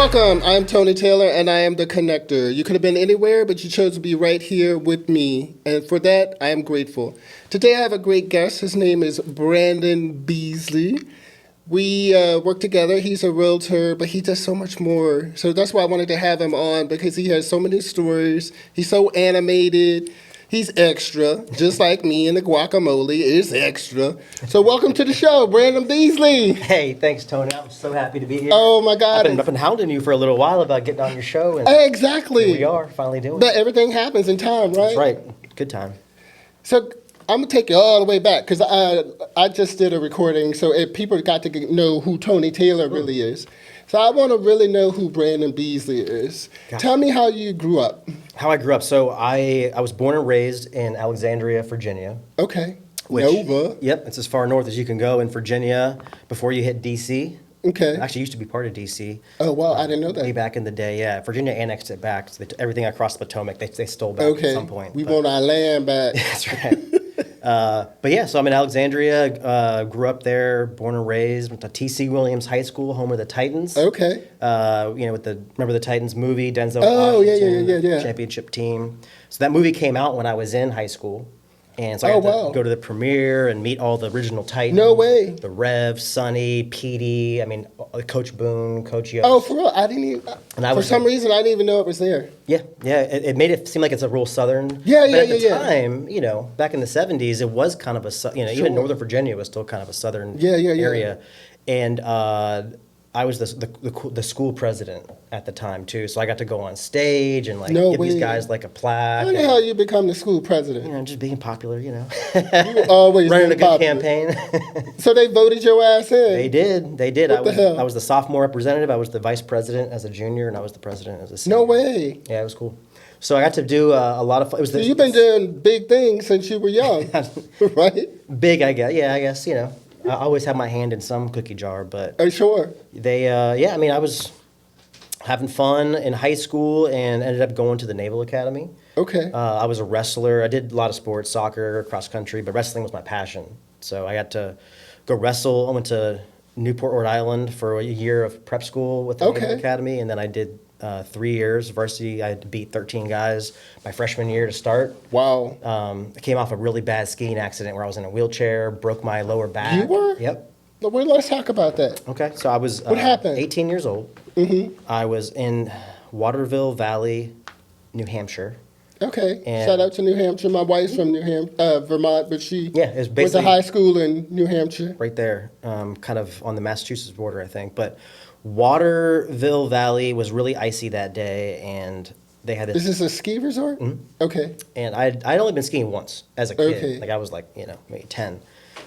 Welcome. I'm Tony Taylor, and I am the connector. You could have been anywhere, but you chose to be right here with me, and for that, I am grateful. Today, I have a great guest. His name is Branden Beasley. We work together. He's a realtor, but he does so much more. So that's why I wanted to have him on, because he has so many stories. He's so animated. He's extra, just like me, and the guacamole is extra. So welcome to the show, Branden Beasley. Hey, thanks, Tony. I'm so happy to be here. Oh, my God. I've been hounding you for a little while about getting on your show. And exactly. Here we are, finally doing But it. everything happens in time, right? That's right. Good time. So I'm going to take you all the way back, because I just did a recording, so people got to know who Tony Taylor really is. So I want to really know who Branden Beasley is. Gotcha. Tell me how you grew up. How I grew up. So I was born and raised in Alexandria, Virginia. Okay. Which, Nova. Yep, it's as far north as you can go in Virginia before you hit D.C. Okay. Actually, used to be part of D.C. Oh, wow, I didn't know that. Way back in the day, yeah. Virginia annexed it back. So everything across the Potomac, they stole back at some point. We want our land back. That's right. But yeah, so I'm in Alexandria, grew up there, born and raised, went to T.C. Williams High School, home of the Titans. Okay. Remember the Titans movie, Denzel Oh, Washington, yeah. championship team. So that movie came out when I was in high school. And so I got to go to the premiere and meet all the original Titans. No way. The Rev, Sonny, Petey, Coach Boone, Coach Yost. Oh, for real? I didn't even, for some reason, I didn't even know it was there. Yeah. It made it seem like it's a real Southern. Yeah, But at the time, back in the 70s, it was kind of even Northern Virginia was still kind of a Southern area. And I was the school president at the time, too. So I got to go on stage and give these guys a plaque. How the hell you become the school president? Just being popular, You always running a good popular. campaign. So they voted your ass in? They did. What the hell? I was the sophomore representative. I was the vice president as a junior, and I was the president as a senior. No way. Yeah, it was cool. So I got to do a lot of fun. So you've been doing big things since you were young, right? Big, I guess. Yeah, I guess, I always have my hand in some cookie jar, but... Oh, sure. I was having fun in high school and ended up going to the Naval Academy. Okay. I was a wrestler. I did a lot of sports, soccer, cross country, but wrestling was my passion. So I got to go wrestle. I went to Newport, Rhode Island for a year of prep school with the Naval Academy, and then I did 3 years varsity. I had to beat 13 guys my freshman year to start. Wow. I came off a really bad skiing accident where I was in a wheelchair, broke my lower back. You were? Yep. Well, let's talk about that. Okay, so I was What happened? 18 years old. Mm-hmm. I was in Waterville Valley, New Hampshire. Okay. And shout out to New Hampshire. My wife's from Vermont, but she it was went to high school in New Hampshire. Right there, kind of on the Massachusetts border, I think. But Waterville Valley was really icy that day, and they had this... Is this a ski resort? Mm-hmm. Okay. And I'd only been skiing once as a kid. Okay. I was maybe 10.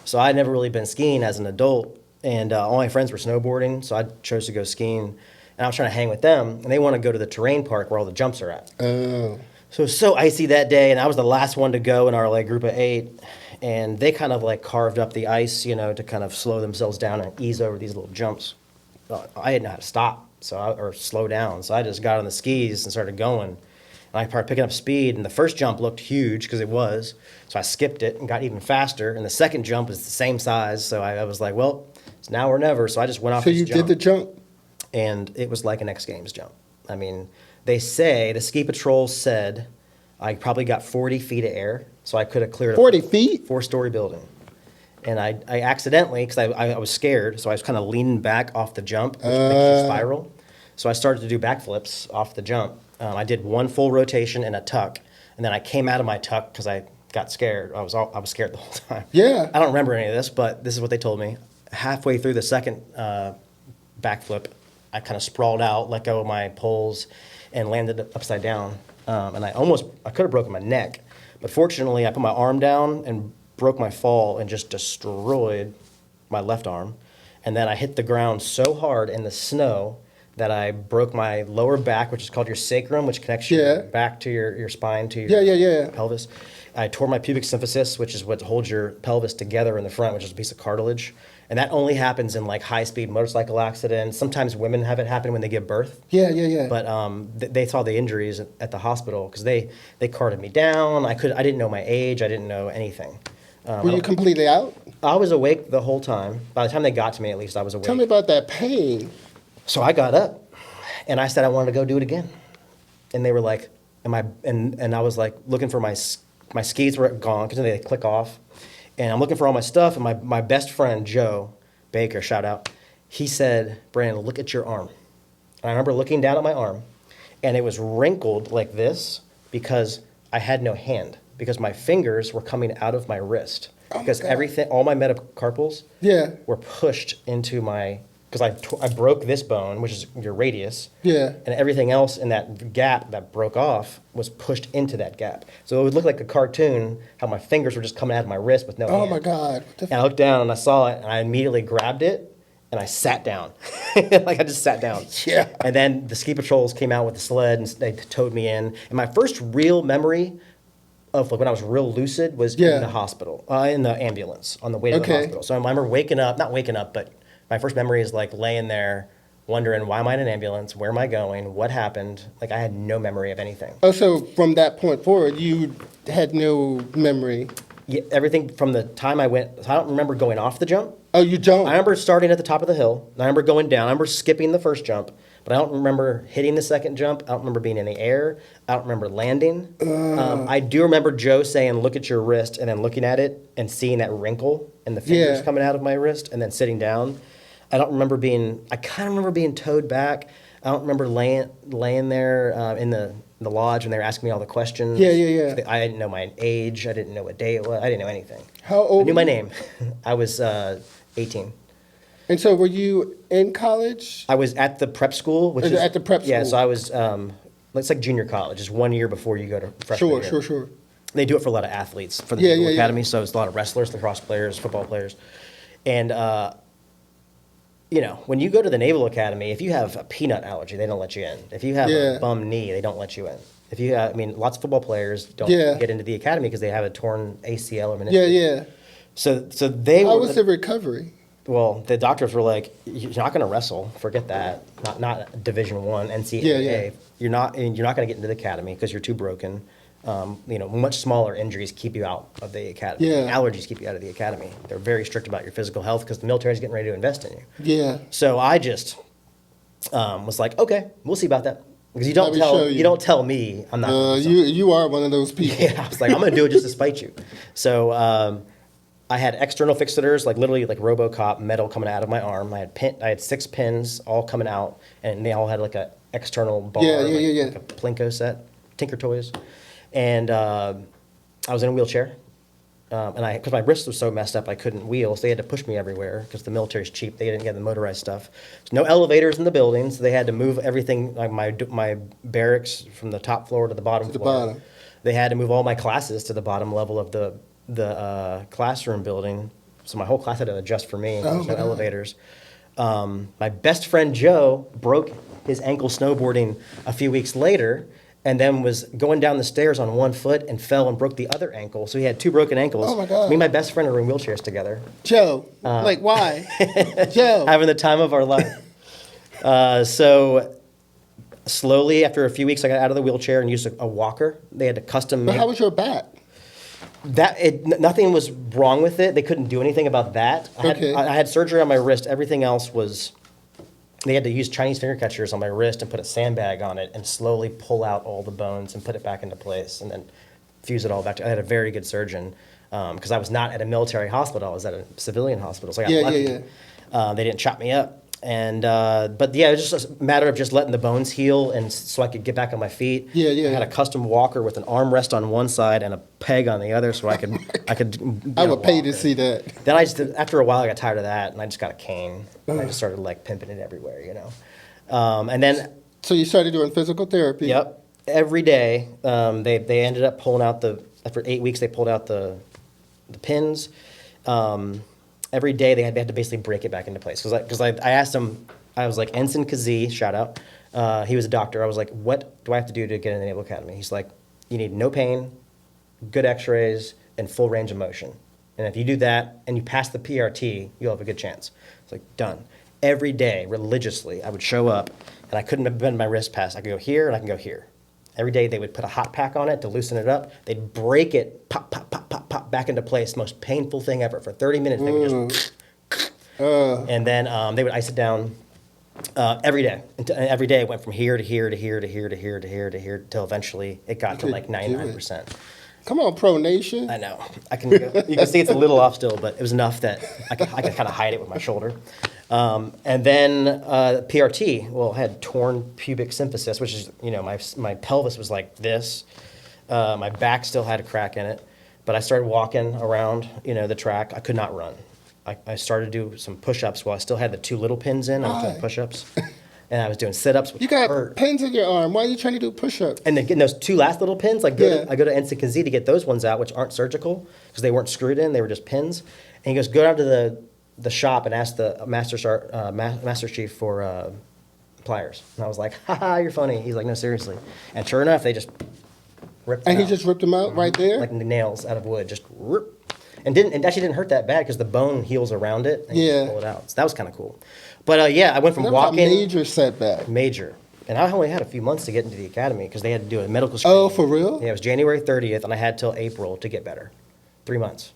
So I'd never really been skiing as an adult, and all my friends were snowboarding, so I chose to go skiing. And I was trying to hang with them, and they want to go to the terrain park where all the jumps are at. Oh. So it was so icy that day, and I was the last one to go in our group of 8, and they kind of carved up the ice, to kind of slow themselves down and ease over these little jumps. I didn't know how to stop or slow down, so I just got on the skis and started going. And I started picking up speed, and the first jump looked huge because it was, so I skipped it and got even faster. And the second jump is the same size, so I was like, well, it's now or never. So I just went off. So you did the jump, and it was like an X Games jump. I mean, they say the ski patrol said I probably got 40 feet of air, so I could have cleared 40 feet, 4-story building. And I accidentally, because I was scared, so I was kind of leaning back off the jump, which makes you spiral. So I started to do backflips off the jump. I did one full rotation and a tuck, and then I came out of my tuck because I got scared. I was scared the whole time. Yeah. I don't remember any of this, but this is what they told me. Halfway through the second backflip, I kind of sprawled out, let go of my poles, and landed upside down. And I could have broken my neck, but fortunately I put my arm down and broke my fall and just destroyed my left arm. And then I hit the ground so hard in the snow that I broke my lower back, which is called your sacrum, which connects your back to your spine, to your pelvis. I tore my pubic symphysis, which is what holds your pelvis together in the front, which is a piece of cartilage. And that only happens in high-speed motorcycle accidents. Sometimes women have it happen when they give birth. Yeah. But they saw the injuries at the hospital because they carted me down. I didn't know my age. I didn't know anything. Were you completely out? I was awake the whole time. By the time they got to me, at least, I was awake. Tell me about that pain. So I got up, And I said I wanted to go do it again. And they were like, and I was like looking for my skis were gone because they click off. And I'm looking for all my stuff. And my best friend, Joe Baker, shout out, he said, Branden, look at your arm. And I remember looking down at my arm, and it was wrinkled like this because I had no hand, because my fingers were coming out of my wrist. Because everything, all my metacarpals were pushed into my, because I broke this bone, which is your radius. Yeah. And everything else in that gap that broke off was pushed into that gap. So it would look like a cartoon, how my fingers were just coming out of my wrist with no hand. Oh my God. And I looked down and I saw it, and I immediately grabbed it and I sat down. Like I just sat down. Yeah. And then the ski patrols came out with the sled and they towed me in. And my first real memory of like when I was real lucid was in the hospital, in the ambulance on the way to the hospital. So I remember not waking up, but my first memory is like laying there wondering, why am I in an ambulance? Where am I going? What happened? Like I had no memory of anything. Oh, so from that point forward, you had no memory. Yeah, everything from the time I went, I don't remember going off the jump. Oh, you don't? I remember starting at the top of the hill. I remember going down. I remember skipping the first jump, but I don't remember hitting the second jump. I don't remember being in the air. I don't remember landing. I do remember Joe saying, look at your wrist, and then looking at it and seeing that wrinkle and the fingers coming out of my wrist and then sitting down. I don't remember I kind of remember being towed back. I don't remember laying there in the lodge when they were asking me all the questions. Yeah. I didn't know my age. I didn't know what day it was. I didn't know anything. How old? I knew my name. I was 18. And so were you in college? I was at the prep school, which is at the prep school. Yeah, so I was. It's like junior college. It's 1 year before you go to freshman year. Sure. They do it for a lot of athletes for the Naval Academy. So it's a lot of wrestlers, lacrosse players, football players, and when you go to the Naval Academy, if you have a peanut allergy, they don't let you in. If you have a bum knee, they don't let you in. If you have, lots of football players don't get into the academy because they have a torn ACL or meniscus. Yeah. So they How were. was the recovery? Well, the doctors were like, "You're not going to wrestle. Forget that. Not Division I, NCAA. You're not going to get into the academy because you're too broken. Much smaller injuries keep you out of the academy. Yeah. Allergies keep you out of the academy. They're very strict about your physical health because the military's getting ready to invest in you. Yeah. So I just was like, okay, we'll see about that. Because you don't tell me I'm not. You are one of those people. Yeah, I was like, I'm going to do it just to spite you. So I had external fixators, like literally like RoboCop metal coming out of my arm. I had 6 pins all coming out, and they all had like a external bar, like a Plinko set, Tinker Toys. And I was in a wheelchair, because my wrist was so messed up I couldn't wheel, so they had to push me everywhere because the military's cheap. They didn't get the motorized stuff. There's no elevators in the buildings. So they had to move everything, like my barracks from the top floor to the bottom floor. They had to move all my classes to the bottom level of the classroom building. So my whole class had to adjust for me. There's no elevators. My best friend Joe broke his ankle snowboarding a few weeks later, and then was going down the stairs on one foot and fell and broke the other ankle. So he had 2 broken ankles. Oh, my God. Me and my best friend are in wheelchairs together. Joe, why? Joe. Having the time of our life. So slowly, after a few weeks, I got out of the wheelchair and used a walker. They had to custom make. But how was your back? Nothing was wrong with it. They couldn't do anything about that. I had surgery on my wrist. Everything else was. They had to use Chinese finger catchers on my wrist and put a sandbag on it and slowly pull out all the bones and put it back into place and then fuse it all back. I had a very good surgeon because I was not at a military hospital. I was at a civilian hospital, so I got lucky. They didn't chop me up. And it was just a matter of just letting the bones heal, and so I could get back on my feet. I had a custom walker with an armrest on one side and a peg on the other, so I could. I would pay to see that. Then after a while, I got tired of that, and I just got a cane. And I just started like pimping it everywhere, And then. So you started doing physical therapy. Yep, every day. They ended up pulling out after 8 weeks. They pulled out the pins. Every day they had to basically break it back into place. Because I asked him, I was like, Ensign Kazee, shout out. He was a doctor. I was like, what do I have to do to get in the Naval Academy? He's like, you need no pain, good x-rays, and full range of motion. And if you do that and you pass the PRT, you'll have a good chance. It's like, done. Every day, religiously, I would show up, and I couldn't bend my wrist past. I could go here, and I can go here. Every day they would put a hot pack on it to loosen it up. They'd break it, pop, pop, pop, pop, pop, back into place. Most painful thing ever. For 30 minutes, they would just... And then they would ice it down. Every day. And every day it went from here to here to here to here to here to here to here until eventually it got to could like do it. 99%. Come on, Pro Nation. I know. You can see it's a little off still, but it was enough that I could kind of hide it with my shoulder. And then PRT, well, I had torn pubic symphysis, which is, my pelvis was like this. My back still had a crack in it. But I started walking around, the track. I could not run. I started to do some push-ups while I still had the 2 little pins in. I was doing Why? push-ups. And I was doing sit-ups, which You got hurt. pins in your arm. Why are you trying to do push-ups? And then getting those 2 last little pins, I go to NCKZ to get those ones out, which aren't surgical because they weren't screwed in; they were just pins. And he goes, "Go down to the shop and ask the master chief for pliers." And I was like, "Ha ha, you're funny." He's like, "No, seriously." And sure enough, they just ripped. Them And he out. just ripped them out right there? Like the nails out of wood, just rip. And actually didn't hurt that bad because the bone heals around it and you Yeah. just pull it out. So that was kind of cool. But I went from That was walking a major setback. major. And I only had a few months to get into the academy because they had to do a medical screening. Oh, for real? Yeah, it was January 30th, and I had till April to get better. 3 months.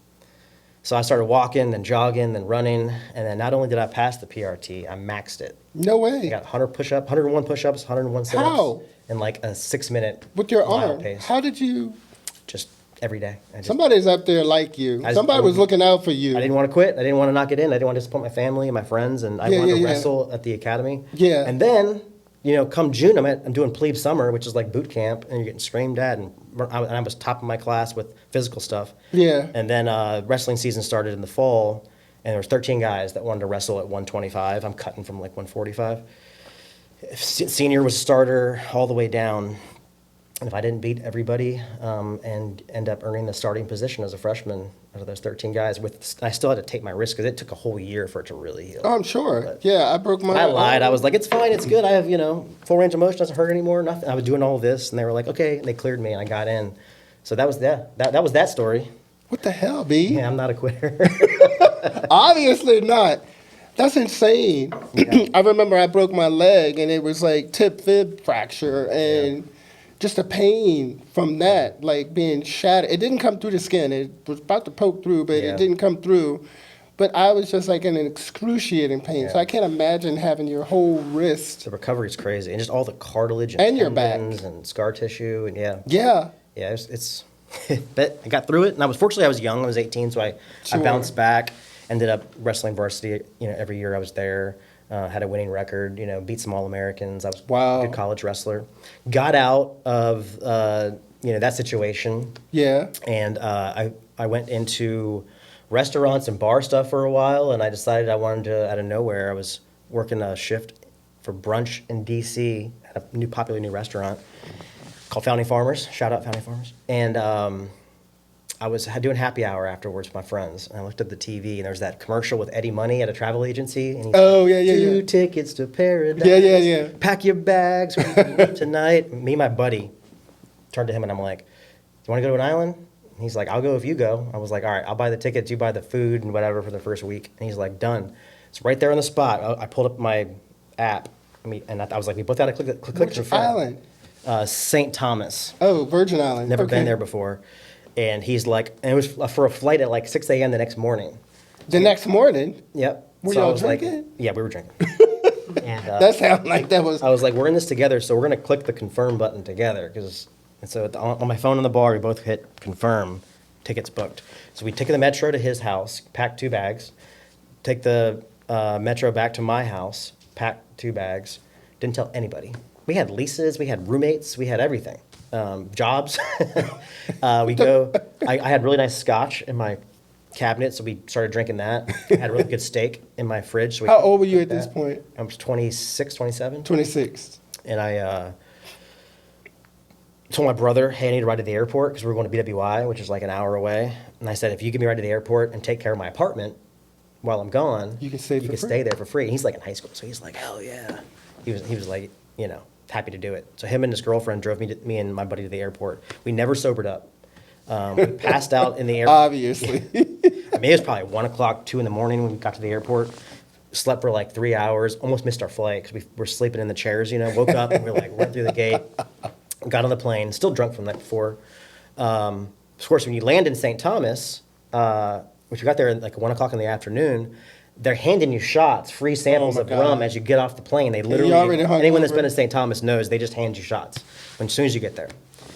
So I started walking, then jogging, then running, and then not only did I pass the PRT, I maxed it. No I way. got 101 push-ups, 101 sit-ups. How? In like a 6-minute With your mile arm. pace. How did you... Just every day. Somebody's up there like you. I Somebody was looking out for you. I didn't want to quit. I didn't want to knock it in. I didn't want to disappoint my family and my friends, and I Yeah, wanted to yeah. wrestle at the academy. Yeah. And then, come June, I'm doing plebe summer, which is like boot camp, and you're getting screamed at, and I was top of my class with physical stuff. Yeah. And then wrestling season started in the fall, and there was 13 guys that wanted to wrestle at 125. I'm cutting from like 145. Senior was starter all the way down. And if I didn't beat everybody and end up earning the starting position as a freshman out of those 13 guys, I still had to take my risk because it took a whole year for it to really heal. Oh, I'm sure. Yeah, I broke my... I lied. I was like, it's fine, it's good. I have, full range of motion, doesn't hurt anymore, nothing. I was doing all of this, and they were like, okay, and they cleared me, and I got in. So that was that was that story. What the hell, B? Yeah, I'm not a quitter. Obviously not. That's insane. I remember I broke my leg, and it was like tip fib fracture, and... just the pain from that, like being shattered. It didn't come through the skin. It was about to poke through, but it didn't come through. But I was just like in an excruciating pain. So I can't imagine having your whole wrist. The recovery is crazy, and just all the cartilage and And your back. tendons and scar tissue, and Yeah. yeah, it's but I got through it, and I was young. I was 18, so I Sure. bounced back. Ended up wrestling varsity. Every year I was there. Had a winning record. Beat some All-Americans. I was Wow. a good college wrestler. Got out of that situation, Yeah. and I went into restaurants and bar stuff for a while, and I decided I wanted to, out of nowhere, I was working a shift for brunch in D.C. at a popular new restaurant called Founding Farmers. Shout out Founding Farmers. And I was doing happy hour afterwards with my friends, and I looked at the TV, and there was that commercial with Eddie Money at a travel agency. And he Oh, yeah, yeah, Two yeah. tickets to paradise. Yeah. Pack your bags. We're gonna leave tonight. Me and my buddy turned to him, and I'm like, "Do you want to go to an island?" And he's like, "I'll go if you go." I was like, "All right, I'll buy the tickets. You buy the food and whatever for the first week." And he's like, "Done." It's right there on the spot. I pulled up my app, and I was like, "We both got to click Which confirm." island? St. Thomas. Oh, Virgin Island. Never Okay. been there before. And he's like, and it was for a flight at like 6 a.m. the next morning. The next morning? Yep. Were So I y'all was like, drinking? yeah, we were drinking. And That sounded like that was... I was like, we're in this together, so we're going to click the confirm button together. And so on my phone in the bar, we both hit confirm, tickets booked. So we took the metro to his house, packed 2 bags, take the metro back to my house, packed 2 bags, didn't tell anybody. We had leases, we had roommates, we had everything. Jobs. I had really nice scotch in my cabinet, so we started drinking that. I had really good steak in my fridge. So How old were you cooked at this that. point? I was 26, 27. 26. And I told my brother, hey, I need to ride to the airport because we were going to BWI, which is like an hour away. And I said, if you give me a ride to the airport and take care of my apartment while I'm gone, You can stay for free. stay there for free. And he's like in high school, so he's like, hell yeah. He was like, happy to do it. So him and his girlfriend drove me and my buddy to the airport. We never sobered up. We passed out in the airport. Obviously. I mean, it was probably 1 o'clock, 2 in the morning when we got to the airport. Slept for like 3 hours, almost missed our flight because we were sleeping in the chairs, Woke up, and we like went through the gate, got on the plane, still drunk from that before. Of course, when you land in St. Thomas, which we got there at like 1 o'clock in the afternoon, they're handing you shots, free samples my of God. rum as you get off the plane. They already literally, hung anyone that's over. been to St. Thomas knows they just hand you shots as soon as you get there.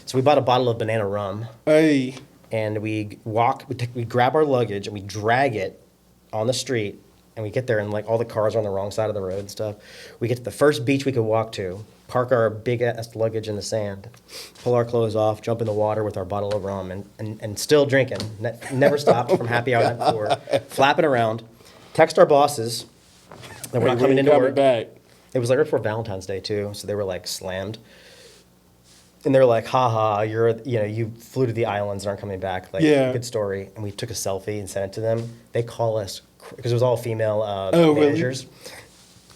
So we bought a bottle of banana rum, Hey. and we grab our luggage and we drag it on the street, and we get there and like all the cars are on the wrong side of the road and stuff. We get to the first beach we could walk to, park our big ass luggage in the sand, pull our clothes off, jump in the water with our bottle of rum, and still drinking. Never stopped from happy hour night before, flapping around. Text our bosses that we're not coming into work. back. It was like right before Valentine's Day too, so they were like slammed. And they're like, haha, you flew to the islands and aren't coming back. Like, Yeah. good story. And we took a selfie and sent it to them. They call us, because it was all female really? managers.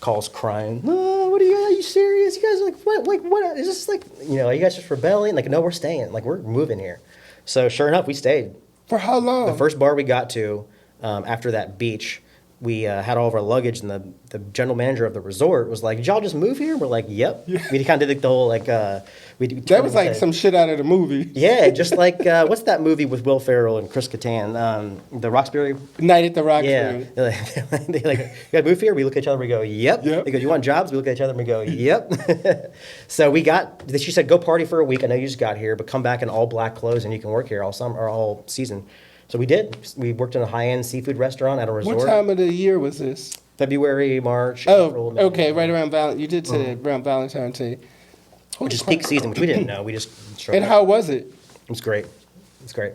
Calls crying, oh, what are you serious? You guys are like, what is this like, are you guys just rebelling? Like, no, we're staying. Like, we're moving here. So sure enough, we stayed. For how long? The first bar we got to after that beach, we had all of our luggage, and the general manager of the resort was like, did y'all just move here? We're like, yep. Yeah. We kind of did the whole, like, that was like some shit out of the movie. Yeah, just like, what's that movie with Will Ferrell and Chris Kattan? The Roxbury? Night at the Roxbury. Yeah. They're like, you got to move here? We look at each other, we go, yep. They go, you want jobs? We look at each other and we go, yep. So she said, go party for a week. I know you just got here, but come back in all black clothes and you can work here all summer or all season. So we did. We worked in a high-end seafood restaurant at a resort. What time of the year was this? February, March, April. Oh, okay, right around You did say that around Valentine's Day. Which is peak season, which we didn't know. We just showed And up. how was it? It was great. It's great.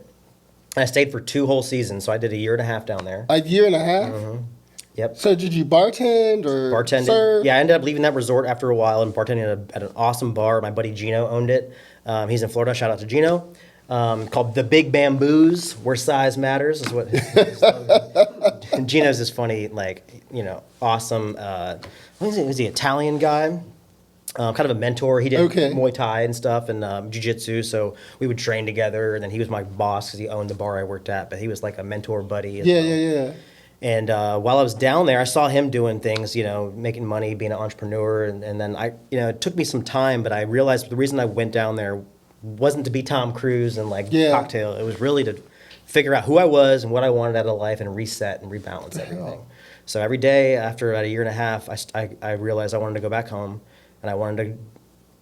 And I stayed for 2 whole seasons, so I did a year and a half down there. A year and a half? Yep. So did you bartend or Bartending. serve? Yeah, I ended up leaving that resort after a while and bartending at an awesome bar. My buddy Gino owned it. He's in Florida. Shout out to Gino. Called The Big Bamboos, where size matters, is what his slogan. Gino's this funny, awesome, was he Italian guy? Kind of a mentor. He did Muay Thai and stuff and jiu-jitsu, so we would train together, and then he was my boss because he owned the bar I worked at, but he was like a mentor buddy. Yeah. And while I was down there, I saw him doing things, making money, being an entrepreneur, and then it took me some time, but I realized the reason I went down there wasn't to be Tom Cruise and cocktail. It was really to figure out who I was and what I wanted out of life and reset and rebalance everything. So every day after about a year and a half, I realized I wanted to go back home and I wanted to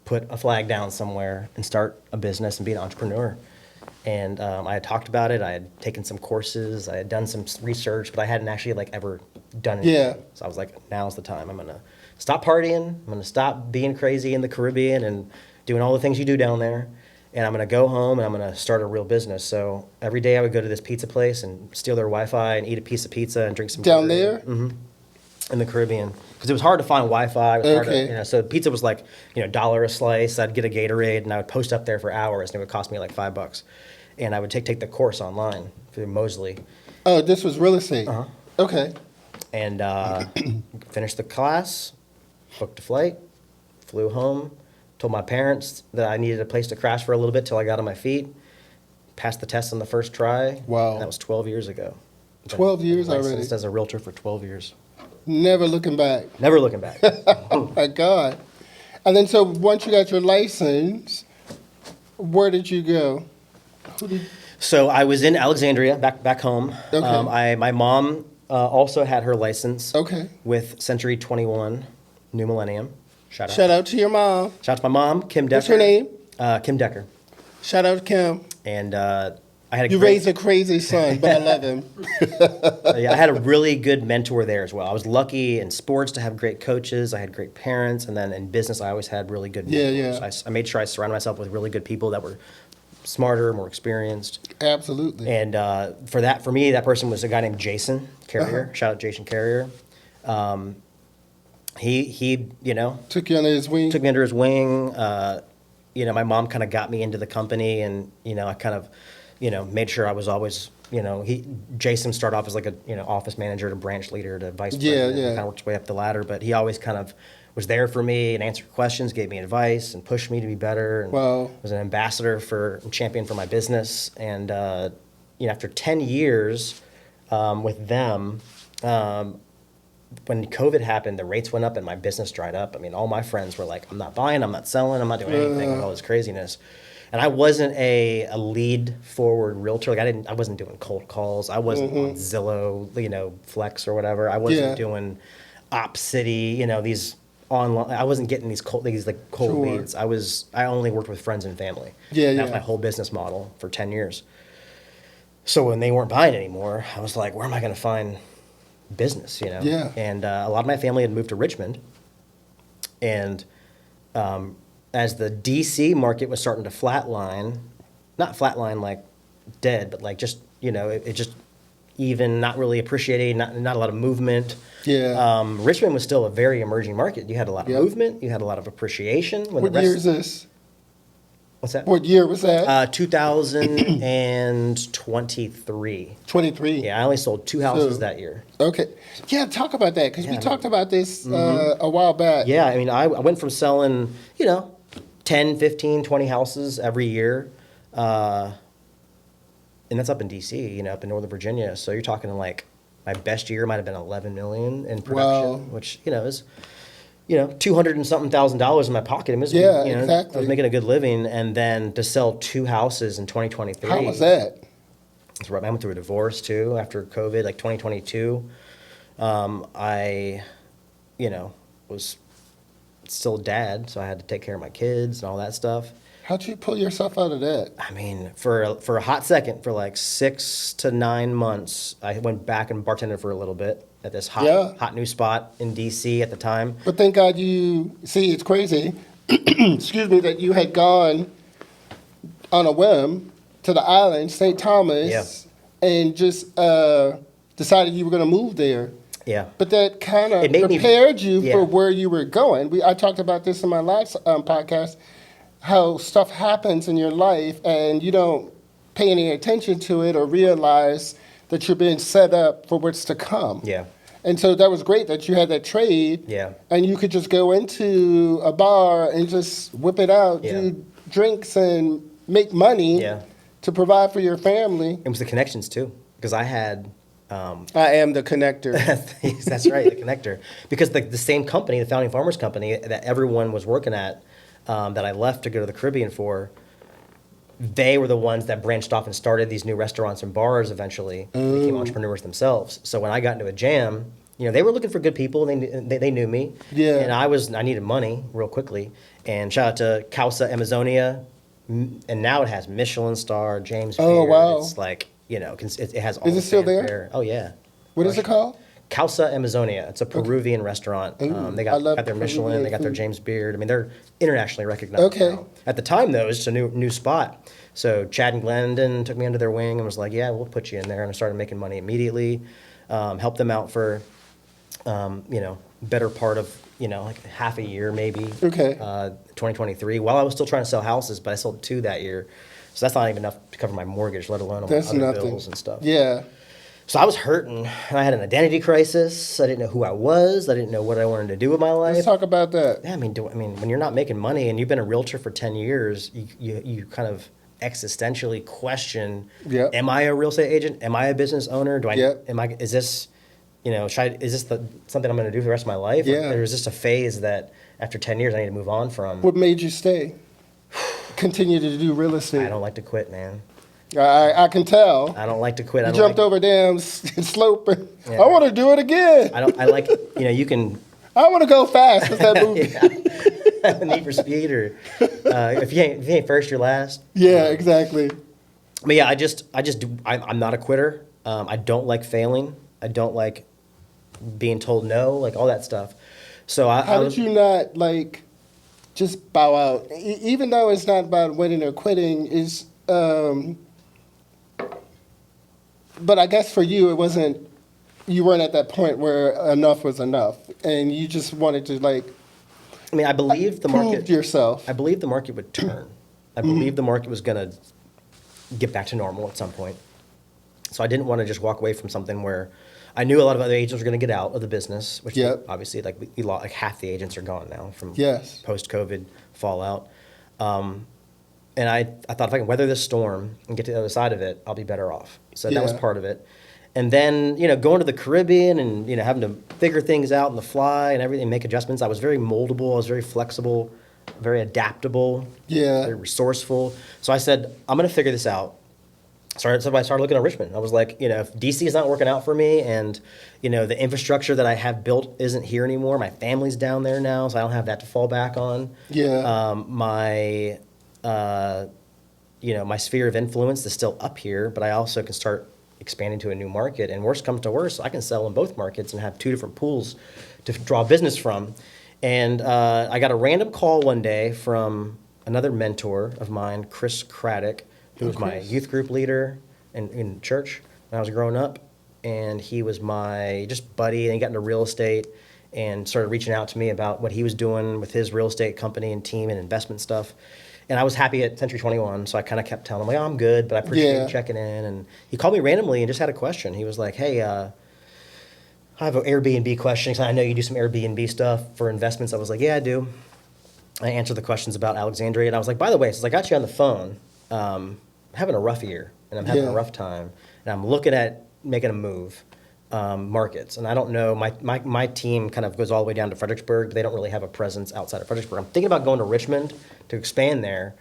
put a flag down somewhere and start a business and be an entrepreneur. And I had talked about it. I had taken some courses. I had done some research, but I hadn't actually ever done anything. Yeah. So I was like, now's the time. I'm going to stop partying. I'm going to stop being crazy in the Caribbean and doing all the things you do down there. And I'm going to go home and I'm going to start a real business. So every day I would go to this pizza place and steal their Wi-Fi and eat a piece of pizza and drink some Down beer. there? Mm-hmm. In the Caribbean. Because it was hard to find Wi-Fi. It was hard to, so pizza was like, $1 a slice. I'd get a Gatorade and I would post up there for hours and it would cost me like $5. And I would take the course online through Mosley. Oh, this was real estate? Uh-huh. Okay. And finished the class, booked a flight, flew home, told my parents that I needed a place to crash for a little bit till I got on my feet, passed the test on the first try. Wow. And that was 12 years ago. 12 years Been already? licensed as a realtor for 12 years. Never looking back. Never looking back. Oh, my God. And then so once you got your license, where did you go? So I was in Alexandria, back home. Okay. My mom also had her license. Okay. With Century 21, New Millennium. Shout out to your mom. Shout out to my mom, Kim Decker. What's her name? Kim Decker. Shout out to Kim. And I had You raised a crazy son, but I love him. I had a really good mentor there as well. I was lucky in sports to have great coaches. I had great parents, and then in business, I always had really good mentors. Yeah. I made sure I surrounded myself with really good people that were smarter, more experienced. Absolutely. And for me, that person was a guy named Jason Carrier. Shout out Jason Carrier. He took you under his wing. Took me under his wing. My mom kind of got me into the company, and I kind of, made sure I was always, Jason started off as like a office manager to branch leader to vice president. Yeah. Kind of worked his way up the ladder, but he always kind of was there for me and answered questions, gave me advice, and pushed me to be better. And was an ambassador champion for my business. And after 10 years with them. When COVID happened, the rates went up and my business dried up. I mean, all my friends were like, I'm not buying, I'm not selling, I'm not doing anything with all this craziness. And I wasn't a lead forward realtor. Like I wasn't doing cold calls. I wasn't on Zillow, Flex or whatever. I wasn't doing Op City, these online. I wasn't getting these cold Sure. leads. I only worked with friends and family. Yeah, That was yeah. my whole business model for 10 years. So when they weren't buying anymore, I was like, where am I going to find business, Yeah. And a lot of my family had moved to Richmond. And as the DC market was starting to flatline, not flatline like dead, but like just, it just even not really appreciated, not a lot of movement. Yeah. Richmond was still a very emerging market. You had a lot of Yep. movement. You had a lot of appreciation. When What year is this? What's that? What year was that? 2023. 23. Yeah, I only sold 2 houses So- that year. Okay. Yeah, talk about that because we Yeah. talked about this a while back. Yeah, I mean, I went from selling, 10, 15, 20 houses every year. And that's up in DC, up in Northern Virginia. So you're talking like my best year might have been 11 million in production, Wow. which, is, 200 and something $1,000 in my pocket. It was, Yeah, I exactly. was making a good living. And then to sell 2 houses in 2023. How was that? It's right. I went through a divorce too after COVID, like 2022. I, was still a dad, so I had to take care of my kids and all that stuff. How'd you pull yourself out of that? I mean, for a hot second, for like 6 to 9 months, I went back and bartended for a little bit at this Yeah. hot new spot in DC at the time. But thank God it's crazy, excuse me, that you had gone on a whim to the island, St. Thomas, and just decided you were going to move there. Yeah. But that kind of It made me- prepared you yeah. for where you were going. I talked about this in my last podcast, how stuff happens in your life and you don't pay any attention to it or realize that you're being set up for what's to come. Yeah. And so that was great that you had that trade. Yeah. And you could just go into a bar and just whip it out, Yeah. do drinks and make money Yeah. to provide for your family. It was the connections too, because I had. I am the connector. That's right, the connector. Because the same company, the Founding Farmers Company that everyone was working at, that I left to go to the Caribbean for, they were the ones that branched off and started these new restaurants and bars eventually, and became entrepreneurs themselves. So when I got into a jam, they were looking for good people. They knew me. Yeah. And I needed money real quickly. And shout out to Causa Amazonia. And now it has Michelin star, James Beard. Oh, wow. It's like, it has all Is the it still there? fanfare. Oh, yeah. What is it called? Causa Amazonia. It's a Peruvian restaurant. Ooh, They I love got their Michelin. Peruvian They got their food. James Beard. I mean, they're internationally recognized. Okay. Now. At the time, though, it's a new spot. So Chad and Glendon took me under their wing and was like, "Yeah, we'll put you in there." And I started making money immediately. Helped them out for, better part of like half a year maybe. Okay. 2023. While I was still trying to sell houses, but I sold 2 that year. So that's not even enough to cover my mortgage, let alone all my That's other nothing. bills and stuff. Yeah. So I was hurting. I had an identity crisis. I didn't know who I was. I didn't know what I wanted to do with my life. Let's talk about that. Yeah, I mean, when you're not making money and you've been a realtor for 10 years, you kind of existentially question, Yep. am I a real estate agent? Am I a business owner? Yep. Is this, is this something I'm going to do for the rest of my life? Yeah. Or is this a phase that after 10 years I need to move on from? What made you stay? Continue to do real estate. I don't like to quit, man. I can tell. I don't like to quit. I You don't jumped like, over damn slope. Yeah. I want to do it again. I like, you can, I want to go fast with that movie. Need for Speed, or if you ain't first, you're last. Yeah, exactly. But yeah, I'm not a quitter. I don't like failing. I don't like being told no, like all that stuff. So How did you not just bow out? Even though it's not about winning or quitting, is but I guess for you it wasn't. You weren't at that point where enough was enough, and you just wanted to I believe the prove market. yourself. I believe the market would turn. I believe the market was going to get back to normal at some point. So I didn't want to just walk away from something where I knew a lot of other agents were going to get out of the business, which Yep. obviously we lost, like half the agents are gone now from Yes. post-COVID fallout. And I thought if I can weather this storm and get to the other side of it, I'll be better off. So that was Yeah. part of it. And then, going to the Caribbean and, having to figure things out on the fly and everything, make adjustments. I was very moldable. I was very flexible. very adaptable, Yeah. very resourceful. So I said, I'm going to figure this out. So I started looking at Richmond. I was like, if DC is not working out for me and, the infrastructure that I have built isn't here anymore, my family's down there now, so I don't have that to fall back on. Yeah. My sphere of influence is still up here, but I also can start expanding to a new market. And worst comes to worst, I can sell in both markets and have two different pools to draw business from. And I got a random call one day from another mentor of mine, Chris Craddock, who was my youth group leader in church when I was growing up. And he was my just buddy, and he got into real estate and started reaching out to me about what he was doing with his real estate company and team and investment stuff. And I was happy at Century 21, so I kind of kept telling him, like, I'm good, but I appreciate you checking in. And he called me randomly and just had a question. He was like, hey, I have an Airbnb question, because I know you do some Airbnb stuff for investments. I was like, yeah, I do. I answered the questions about Alexandria, and I was like, by the way, since I got you on the phone, I'm having a rough year, and I'm having a rough time, and I'm looking at making a move. Markets, and I don't know, my team kind of goes all the way down to Fredericksburg, but they don't really have a presence outside of Fredericksburg. I'm thinking about going to Richmond to expand there.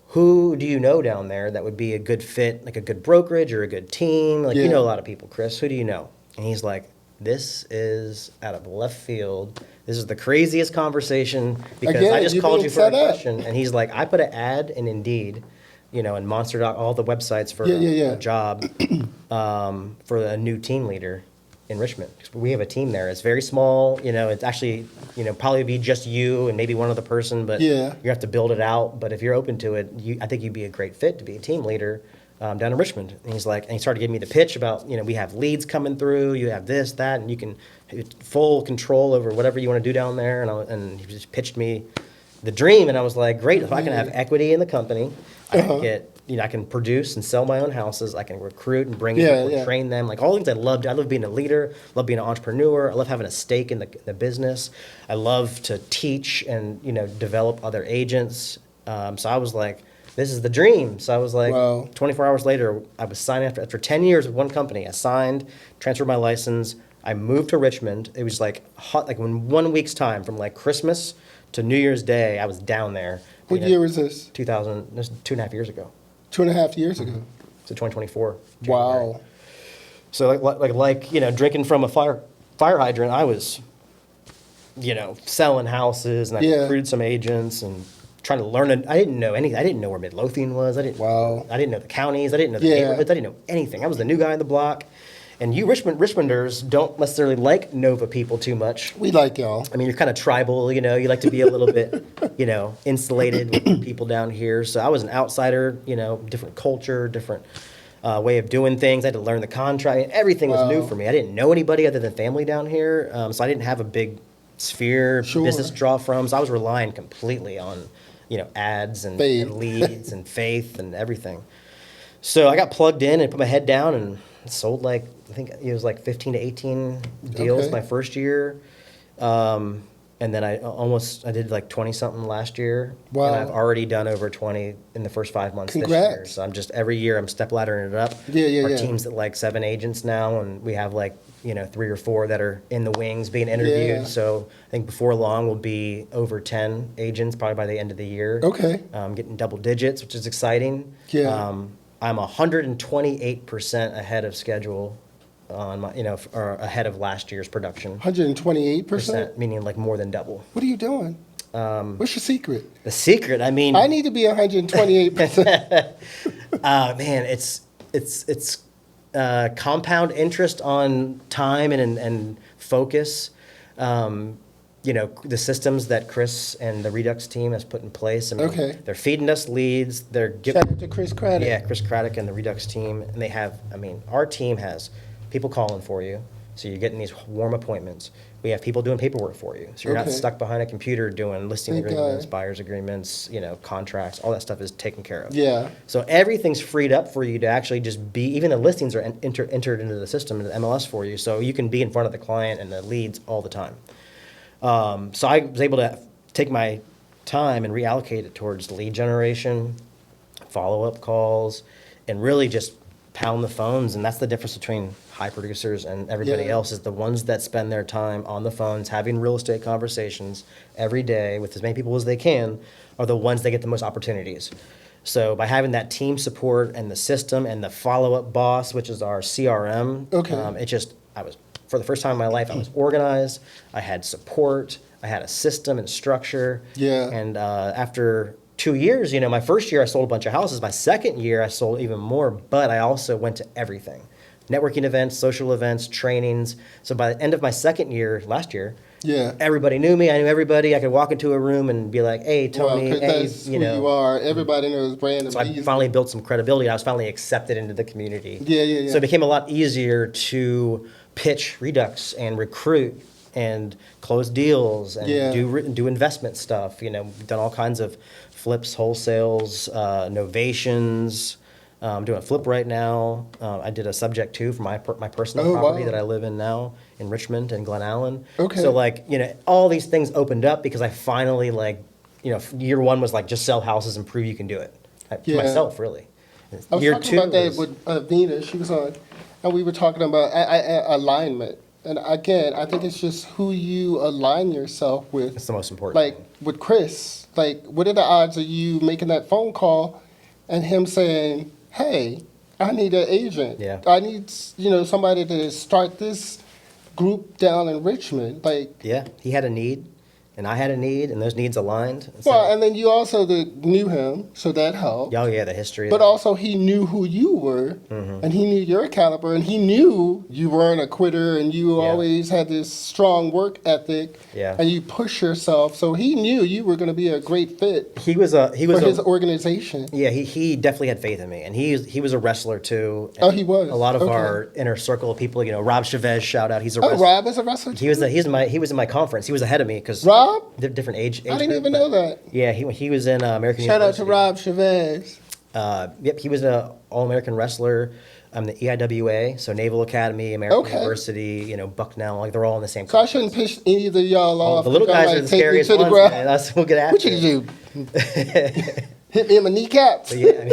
Who do you know down there that would be a good fit, like a good brokerage or a good team? Like, you know a lot of people, Chris. Who do you know? And he's like, this is out of left field. This is the craziest conversation, because I just called you for a question. And he's like, I put an ad in Indeed, and Monster all the websites for a job for a new team leader in Richmond. We have a team there. It's very small. It's actually, probably be just you and maybe one other person, but you have to build it out. But if you're open to it, I think you'd be a great fit to be a team leader down in Richmond. And he's like, and he started giving me the pitch about, we have leads coming through, you have this, that, and you can full control over whatever you want to do down there. And he just pitched me the dream, and I was like, great, if I can have equity in the company, I can get, I can produce and sell my own houses, I can recruit and bring people, train them, like all the things I loved. I love being a leader, love being an entrepreneur, I love having a stake in the business, I love to teach and, develop other agents. So I was like, this is the dream. So I was like, 24 hours later, I was signed after 10 years with one company. I signed, transferred my license, I moved to Richmond. It was like hot, like in 1 week's time, from like Christmas to New Year's Day, I was down there. What year was this? 2000, this was 2.5 years ago. 2.5 years ago. So 2024. Wow. January. So like drinking from a fire hydrant, I was, selling houses, and I recruited some agents and trying to learn. I didn't know anything. I didn't know where Midlothian was. I didn't know the counties. I didn't know the neighborhoods. I didn't know anything. I was the new guy on the block. And you Richmonders don't necessarily like Nova people too much. We like y'all. I mean, you're kind of tribal, you like to be a little bit, insulated with people down here. So I was an outsider, different culture, different way of doing things. I had to learn the contract. Everything was new for me. I didn't know anybody other than family down here. So I didn't have a big sphere business to draw from. So I was relying completely on, ads and leads and faith and everything. So I got plugged in and put my head down and sold I think it was like 15 to 18 deals my first year. And then I did like 20 something last year. Wow. And I've already done over 20 in the first 5 months this year. So I'm just, every year I'm step laddering it up. Our team's at like 7 agents now, and we have like, 3 or 4 that are in the wings being interviewed. Yeah. So I think before long we'll be over 10 agents probably by the end of the year. Okay. Getting double digits, which is exciting. Yeah. I'm 128% ahead of schedule on my, or ahead of last year's production. 128%? Meaning like more than double. What are you doing? What's your secret? The secret, I mean... I need to be 128%. Man, it's compound interest on time and focus. The systems that Chris and the Redux team has put in place. I mean, they're feeding us leads. They're giving... Shout out to Chris Craddock. Yeah, Chris Craddock and the Redux team. And they have, our team has people calling for you. So you're getting these warm appointments. We have people doing paperwork for you. So you're not stuck behind a computer doing listing agreements, buyer's agreements, contracts. All that stuff is taken care of. Yeah. So everything's freed up for you to actually just be, even the listings are entered into the system, into the MLS for you. So you can be in front of the client and the leads all the time. So I was able to take my time and reallocate it towards lead generation, follow-up calls, and really just pound the phones. And that's the difference between high producers and everybody Yeah. else is the ones that spend their time on the phones having real estate conversations every day with as many people as they can are the ones that get the most opportunities. So by having that team support and the system and the follow-up boss, which is our CRM, Okay. for the first time in my life, I was organized, I had support, I had a system and structure. Yeah. And after 2 years, my first year I sold a bunch of houses. My second year I sold even more, but I also went to everything. Networking events, social events, trainings. So by the end of my second year, last year, Yeah. everybody knew me. I knew everybody. I could walk into a room and be like, "Hey, Well, Tony, 'cause hey, that's who you are. Everybody knows Branden So I Beasley. finally built some credibility. I was finally accepted into the community. Yeah, yeah, yeah. So it became a lot easier to pitch Redux and recruit and close deals and Yeah. do investment stuff. We've done all kinds of flips, wholesales, novations. I'm doing a flip right now. I did a subject too for my personal Oh, property wow. that I live in now in Richmond and Glen Allen. Okay. So all these things opened up because I finally year one was like just sell houses and prove you can do it. To Yeah. myself, really. I was Year talking two about that was- with Vina. She was on, and we were talking about alignment. And again, I think it's just who you align yourself with. It's the most important. Like with Chris, like what are the odds of you making that phone call and him saying, "Hey, I need an agent. Yeah. I need somebody to start this group down in Richmond." Like, Yeah, he had a need, and I had a need, and those needs aligned. And so- well, and then you also knew him, so that helped. oh yeah, the history. But also, he knew who you were, Mm-hmm. and he knew your caliber, and he knew you weren't a quitter, and you Yeah. always had this strong work ethic, Yeah. and you push yourself. So he knew you were going to be a great fit he was for his a, organization. yeah, he definitely had faith in me, and he was a wrestler too. Oh, he was? A lot of Okay. our inner circle of people, Rob Chavez, shout out, he's a Oh, wrestler. Rob is a wrestler too? He was in my conference. He was ahead of me because Rob? different age. I didn't group, even but- know that. Yeah, he was in American Shout out to University. Rob Chavez. Yep, he was an All-American wrestler. The EIWA, so Naval Academy, American Okay. University, Bucknell, they're all in the same. So I shouldn't piss either of y'all off. The little because guys I'm are the like, take me scariest to the ones, ground. man. We'll get after What you it. do? Hit me in my kneecaps. Yeah,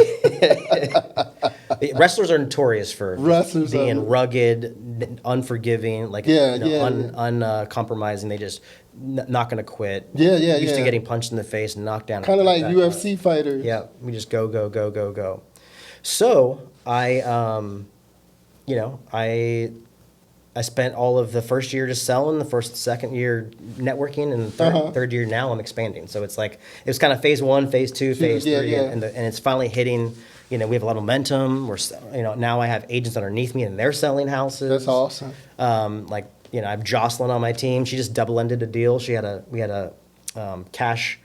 wrestlers are notorious for just Wrestlers being are- rugged, unforgiving, uncompromising. They just not going to quit. Yeah, yeah, Used to yeah. getting punched in the face and knocked down. Kind of like that. UFC fighters. Yeah, we just go, go, go, go, go. So I spent all of the first year just selling, the second year networking, and the third year now I'm expanding. So it's like it was kind of phase one, phase two, phase Yeah, three, yeah. and it's finally hitting. We have a lot of momentum. Now I have agents underneath me and they're selling houses. That's awesome. I have Jocelyn on my team. She just double-ended a deal. We had a cash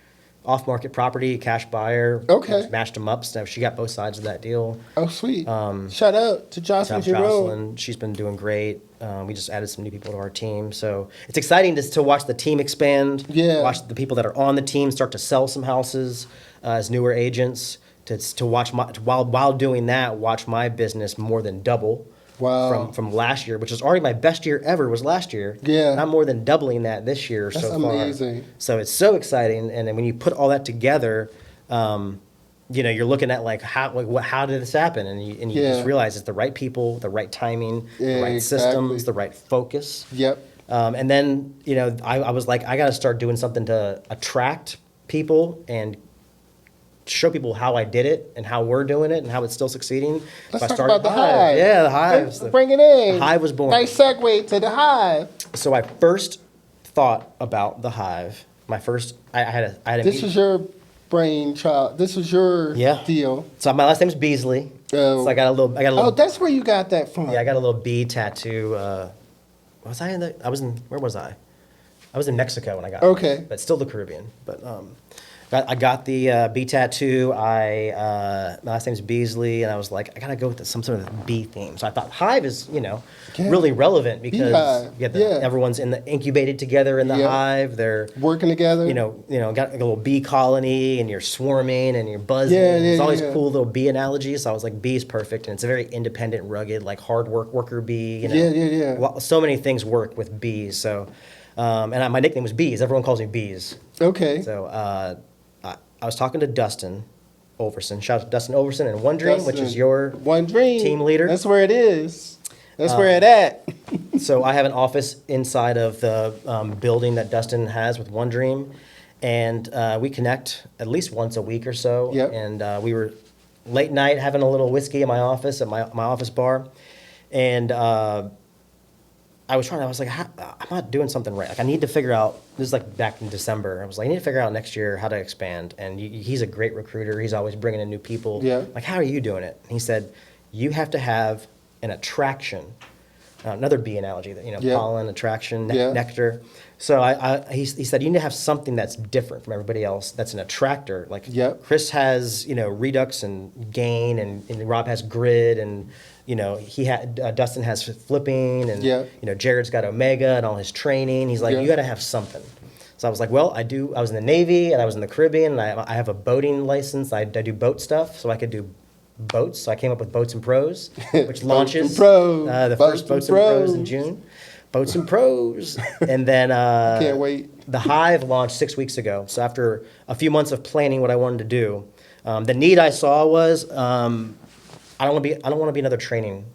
off-market property, cash buyer. Okay. Just matched them up. So she got both sides of that deal. Oh, sweet. Shout out to Jocelyn Shout out to Giroux. Jocelyn. She's been doing great. We just added some new people to our team. So it's exciting to watch the team expand. Yeah. Watch the people that are on the team start to sell some houses as newer agents. To watch while doing that, watch my business more than double. Wow. From last year, which was already my best year ever, was last year. Yeah. And I'm more than doubling that this year That's so far. amazing. So it's so exciting, and then when you put all that together, you're looking at how did this happen, and you Yeah. just realize it's the right people, the right timing, Yeah, the right exactly. systems, the right focus. Yep. And then I was like, I got to start doing something to attract people and show people how I did it and how we're doing it and how it's still succeeding. Let's So I talk started about the Hive. Yeah, the Hive. Let's bring it in. The Hive was born. Nice segue to the Hive. So I first thought about the Hive. I had a This meeting- was your brainchild. This was your Yeah. deal. So my last name's Beasley. Oh. So I got a little. Oh, that's where you got that from. Yeah, I got a little bee tattoo. Where was I? I was in Mexico when I got it. Okay. But still the Caribbean. But I got the bee tattoo. My last name's Beasley, and I was like, I gotta go with some sort of bee theme. So I thought Hive is, really relevant because Beehive, yeah. everyone's incubated together in the Yeah. hive. They're Working together. got a little bee colony, and you're swarming and you're buzzing. Yeah, There's all these yeah. cool little bee analogies. So I was like, bee's perfect, and it's a very independent, rugged, like hard worker bee. Yeah. So many things work with bees. So, my nickname was Bees. Everyone calls me Bees. Okay. So I was talking to Dustin Overson. Shout out to Dustin Overson and One Dream, which Dustin, is your One Dream team leader. That's where it is. That's where it at. So I have an office inside of the building that Dustin has with One Dream, and we connect at least once a week or so. Yep. And we were late night having a little whiskey in my office at my office bar, and I was like, I'm not doing something right. Like, I need to figure out, this is like back in December. I was like, I need to figure out next year how to expand. And he's a great recruiter. He's always bringing in new people. Yeah. Like, how are you doing it? And he said, you have to have an attraction. Another bee analogy, that Yeah. pollen, attraction, Yeah. nectar. So he said, you need to have something that's different from everybody else. That's an attractor. Like Yep. Chris has, redux and gain, and Rob has grid, and Dustin has flipping, and Yeah. Jared's got Omega and all his training. He's like, Yeah. you got to have something. So I was like, well, I was in the Navy and I was in the Caribbean, and I have a boating license. I do boat stuff, so I could do boats. So I came up with Boats and Pros, which launches and Pros. the Boats first and Boats and Pros in Pros. June. Boats and Pros. And then Can't wait. the Hive launched 6 weeks ago. So after a few months of planning what I wanted to do, the need I saw was I don't want to be another training.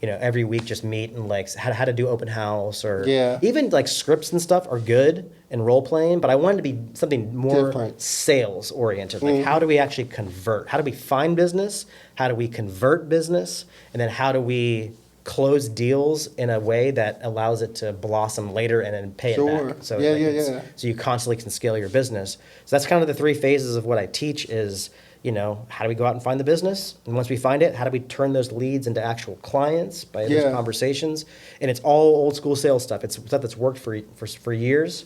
Every week just meet and like how to do open house, or Yeah. even like scripts and stuff are good and role playing, but I wanted to be something more Different. sales oriented. Like, how do we actually convert? How do we find business? How do we convert business? And then how do we close deals in a way that allows it to blossom later and then pay Sure. it back? So Yeah, like, yeah. so you constantly can scale your business. So that's kind of the three phases of what I teach is, how do we go out and find the business? And once we find it, how do we turn those leads into actual clients by those Yeah. conversations? And it's all old school sales stuff. It's stuff that's worked for years.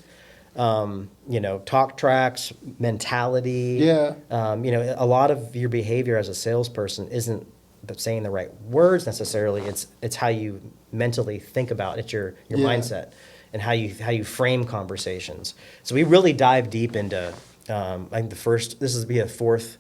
Talk tracks, mentality. Yeah. A lot of your behavior as a salesperson isn't saying the right words necessarily. It's how you mentally think about it. It's your Yeah. mindset and how you frame conversations. So we really dive deep into. I think this is be a fourth.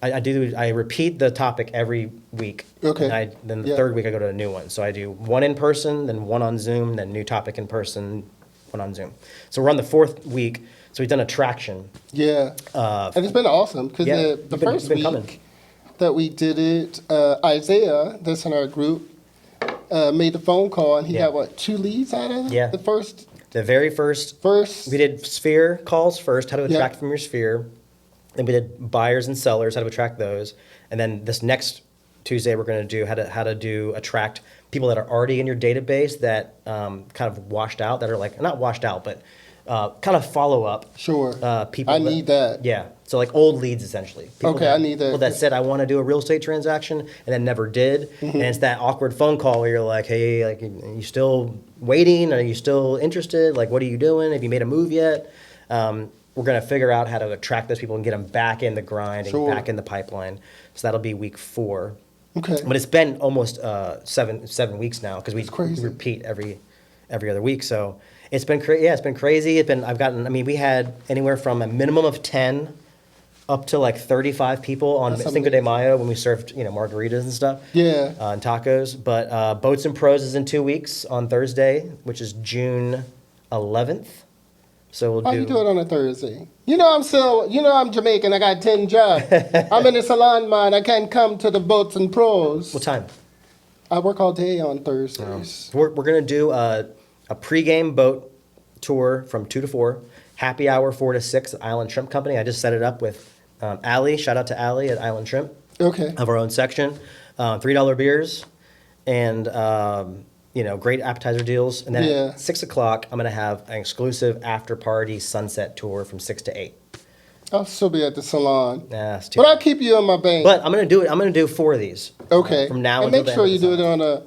I repeat the topic every week. Okay. And then the Yeah. third week I go to a new one. So I do one in person, then one on Zoom, then new topic in person, one on Zoom. So we're on the fourth week. So we've done attraction. Yeah. And it's been awesome because Yeah, the you've been- first you've been week coming. that we did it, Isaiah, that's in our group, made the phone call, and he Yeah. got, 2 leads out of it? Yeah. The first, The very first, we did sphere calls first, how to Yeah. attract from your sphere. Then we did buyers and sellers, how to attract those. And then this next Tuesday, we're going to do how to attract people that are already in your database that kind of washed out, that are like, not washed out, but kind of follow up. Sure. People I need that. Yeah. So like old leads, essentially. People Okay, I need that. People that said, I want to do a real estate transaction and then never did. Mm-hmm. And it's that awkward phone call where you're like, hey, like, are you still waiting? Are you still interested? Like, what are you doing? Have you made a move yet? We're going to figure out how to attract those people and get them back in the grind and Sure. back in the pipeline. So that'll be week 4. Okay. But it's been almost 7 weeks now because we crazy. repeat every other week. So it's been it's been crazy. We had anywhere from a minimum of 10 up to like 35 people on That's Cinco de amazing. Mayo when we served margaritas and stuff. Yeah. And tacos. But Boats and Pros is in 2 weeks on Thursday, which is June 11th. So we'll How you do it on a Thursday? I'm Jamaican. I got 10 jobs. I'm in the salon, man. I can't come to the Boats and Pros. What time? I work all day on Thursdays. We're going to do a pregame boat tour from 2 to 4, happy hour 4 to 6 at Island Shrimp Company. I just set it up with Allie. Shout out to Allie at Island Shrimp. Okay. Of our own section. $3 beers and, great appetizer deals. And then Yeah. at 6 o'clock, I'm going to have an exclusive after party sunset tour from 6 to 8. I'll still be at the salon. Nah, it's too But I'll keep you in my bank. But I'm going to do it. I'm going to do 4 of these. Okay. From now and until make the sure end you of the do it summer. on a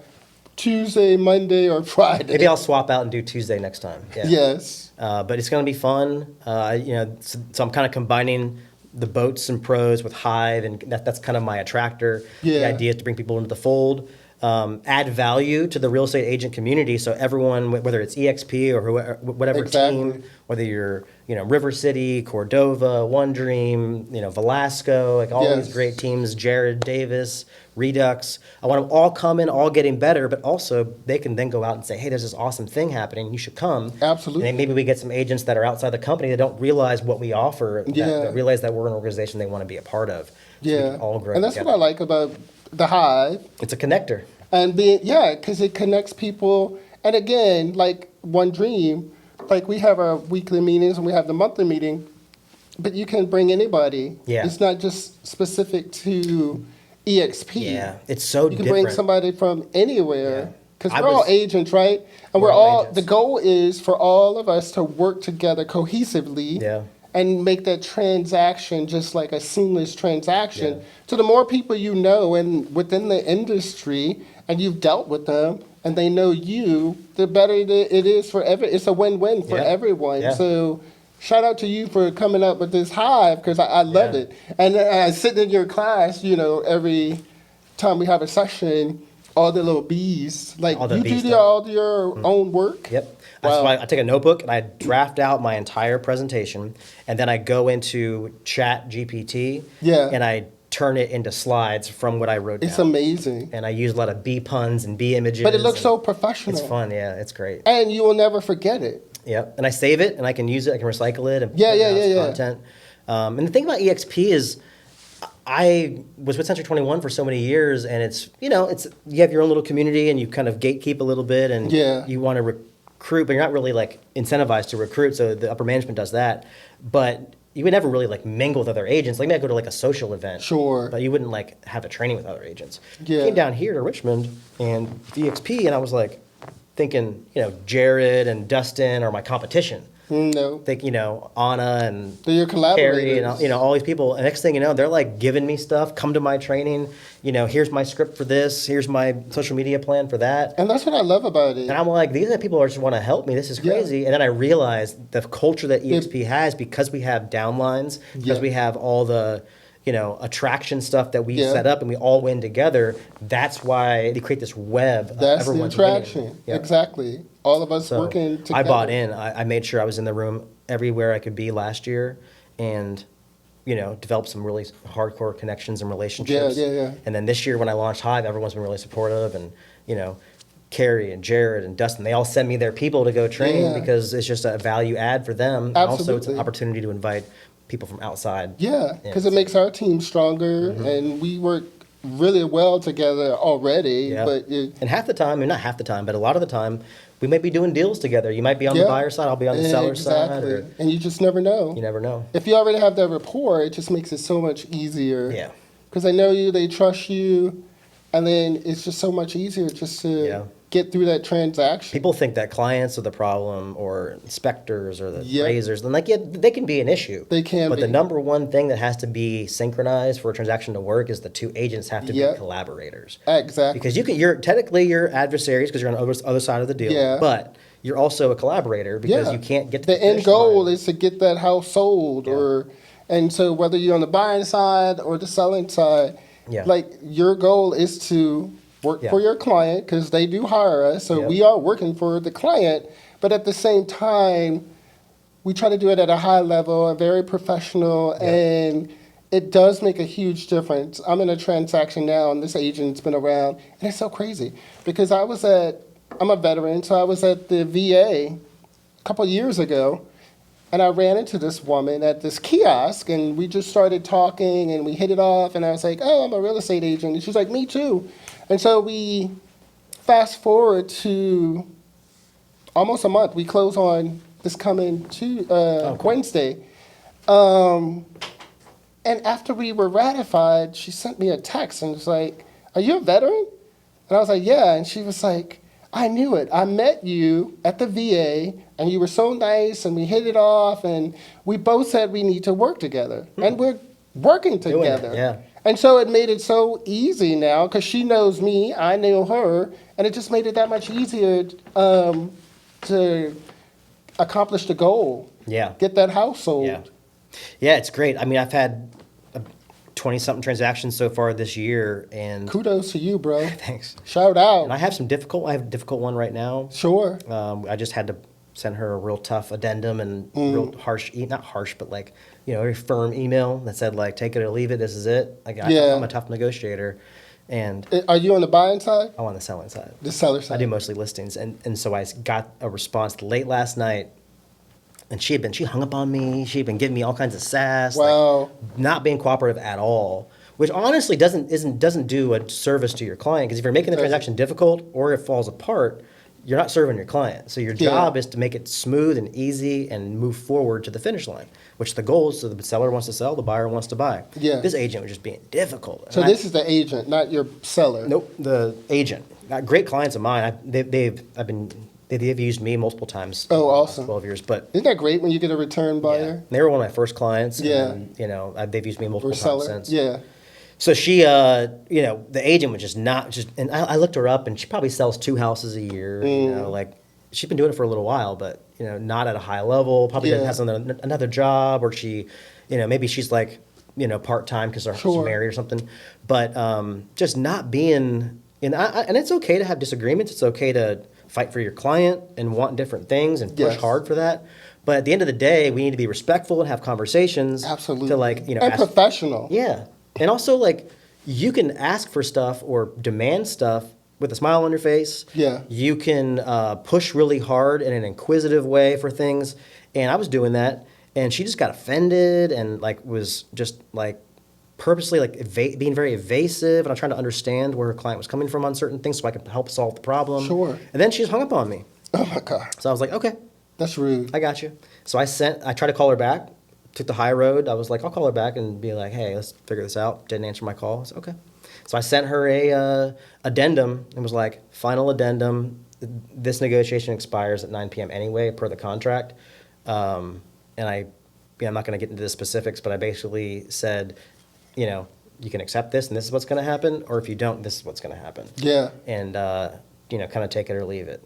Tuesday, Monday, or Friday. Maybe I'll swap out and do Tuesday next time. Yeah. Yes. But it's going to be fun. So I'm kind of combining the Boats and Pros with Hive, and that's kind of my attractor. Yeah. The idea is to bring people into the fold, add value to the real estate agent community. So everyone, whether it's EXP or whatever Exactly. team, whether you're River City, Cordova, One Dream, Velasco, like all Yes. these great teams, Jared Davis, Redux. I want them all coming, all getting better, but also they can then go out and say, hey, there's this awesome thing happening. You should come. Absolutely. And then maybe we get some agents that are outside the company that don't realize what we offer, Yeah. that realize that we're an organization they want to be a part of. So we Yeah. can all grow And that's together. what I like about the Hive. It's a connector. And being, yeah, because it connects people. And again, like One Dream, like we have our weekly meetings and we have the monthly meeting, but you can bring anybody. Yeah. It's not just specific to EXP. Yeah, it's so You can different. bring somebody from Yeah. anywhere. Because I we're all was- agents, right? And We're we're all all, agents. the goal is for all of us to work together cohesively. Yeah. And make that transaction just like a seamless transaction. Yeah. So the more people you know and within the industry, and you've dealt with them, and they know you, the better it is for it's a win-win for Yeah. everyone. Yeah. So shout out to you for coming up with this Hive, because I love Yeah. it. And sitting in your class, every time we have a session, all the little bees, like All the you bee do stuff. all your own work. Yep. Wow. That's why I take a notebook and I draft out my entire presentation, and then I go into Chat GPT. Yeah. And I turn it into slides from what I wrote It's down. amazing. And I use a lot of bee puns and bee images. But it looks and so professional. It's fun. Yeah, it's great. And you will never forget it. Yep. And I save it and I can use it. I can recycle it and Yeah, put it yeah, out as yeah. content. And the thing about EXP is, I was with Century 21 for so many years, and it's you have your own little community, and you kind of gatekeep a little bit, and Yeah. you want to recruit, but you're not really like incentivized to recruit. So the upper management does that, but you would never really like mingle with other agents. Like maybe go to like a social event, Sure. but you wouldn't like have a training with other agents. Yeah. Came down here to Richmond and EXP, and I was like thinking, Jared and Dustin are my competition. No, Think Anna and they're your Carrie collaborators. and all these people. And next thing you know, they're like giving me stuff. Come to my training. Here's my script for this. Here's my social media plan for that. And that's what I love about it. And I'm like, these are people who just want to help me. This is Yeah. crazy. And then I realized the culture that EXP has, because we have downlines, because Yeah. we have all the attraction stuff that we Yeah. set up, and we all win together. That's why they create this web. Of That's the everyone's winning. attraction. Yeah. Exactly. All of us So working together. I bought in. I made sure I was in the room everywhere I could be last year, and developed some really hardcore connections and relationships. Yeah. And then this year when I launched Hive, everyone's been really supportive, and Carrie and Jared and Dustin, they all send me their people to go train Yeah. because it's just a value add for them. And also, it's an Absolutely. opportunity to invite people from outside. Yeah, because Yeah. it makes our team stronger, and we work really well together already. Yeah. But And half the time, not half the time, but a lot of the time, we may be doing deals together. You might be on yeah. the buyer side, I'll be on the seller side. Exactly. Or, And you just never know. you never know. If you already have that rapport, it just makes it so much easier. Yeah. Because they know you, they trust you, and then it's just so much easier just to Yeah. get through that transaction. People think that clients are the problem, or inspectors, or the Yeah. appraisers, and they can be an issue. They can But be. the number one thing that has to be synchronized for a transaction to work is the two agents have to Yeah. be collaborators. Exactly. Because you're technically your adversaries because you're on the other side of the deal. Yeah. But you're also a collaborator because Yeah. you can't get to the end finish goal line. is to get that house sold, and so whether you're on the buying side or the selling side, Yeah. like your goal is to work Yeah. for your client, because they do hire us, so Yep. we are working for the client, but at the same time we try to do it at a high level and very professional, and it does make a huge difference. I'm in a transaction now, and this agent's been around, and it's so crazy because I'm a veteran, so I was at the VA a couple years ago, and I ran into this woman at this kiosk, and we just started talking, and we hit it off, and I was like, oh, I'm a real estate agent. And she's like, me too. And so we fast forward to almost a month. We close on this coming Wednesday. And after we were ratified, she sent me a text and was like, are you a veteran? And I was like, yeah. And she was like, I knew it. I met you at the VA, and you were so nice, and we hit it off, and we both said we need to work together. And we're working Doing it, together. yeah. And so it made it so easy now, because she knows me, I know her, and it just made it that much easier to accomplish the goal. Yeah. Get that house sold. Yeah. Yeah, it's great. I mean, I've had 20-something transactions so far this year, and Kudos to you, bro. thanks. Shout out. And I have a difficult one right now. Sure. I just had to send her a real tough addendum and real harsh, not harsh, but like, very firm email that said like, take it or leave it, this is it. Like, Yeah. I'm a tough negotiator, and Are you on the buying side? I'm on the selling side. The seller I side? do mostly listings, and so I got a response late last night, and she hung up on me. She had been giving me all kinds of sass, Wow. like not being cooperative at all, which honestly doesn't do a service to your client, because if you're making the transaction difficult or it falls apart, you're not serving your client. So your job is to make it smooth and easy and move forward to the finish line, which the goal is, so the seller wants to sell, the buyer wants to buy. Yeah. This agent was just being difficult. So this is the agent, not your seller. Nope, the agent. Got great clients of mine. They've used me multiple times. Oh, in the last awesome. 12 years, but Isn't that great when you get a return buyer? they were one of my first clients. Yeah. And, they've used me multiple Or times seller? since. Yeah. So she, the agent was and I looked her up, and she probably sells 2 houses a year. Like she's been doing it for a little while, but not at a high level. Probably has another job, or she, maybe she's like, part time because she's married or something. But just not being, and it's okay to have disagreements. It's okay to fight for your client and want different things and push hard for that. But at the end of the day, we need to be respectful and have conversations. Absolutely. To like, and professional. Yeah. And also, like, you can ask for stuff or demand stuff with a smile on your face. Yeah. You can push really hard in an inquisitive way for things. And I was doing that, and she just got offended and, like, was just, like, purposely, like, being very evasive. And I'm trying to understand where her client was coming from on certain things so I could help solve the problem. Sure. And then she just hung up on me. Oh, my God. So I was like, okay. That's rude. I got you. So I tried to call her back. Took the high road. I was like, I'll call her back and be like, hey, let's figure this out. Didn't answer my call. I said, okay. So I sent her a addendum and was like, final addendum. This negotiation expires at 9 p.m. anyway, per the contract. And I'm not going to get into the specifics, but I basically said, you can accept this and this is what's going to happen, or if you don't, this is what's going to happen. Yeah. And, kind of take it or leave it.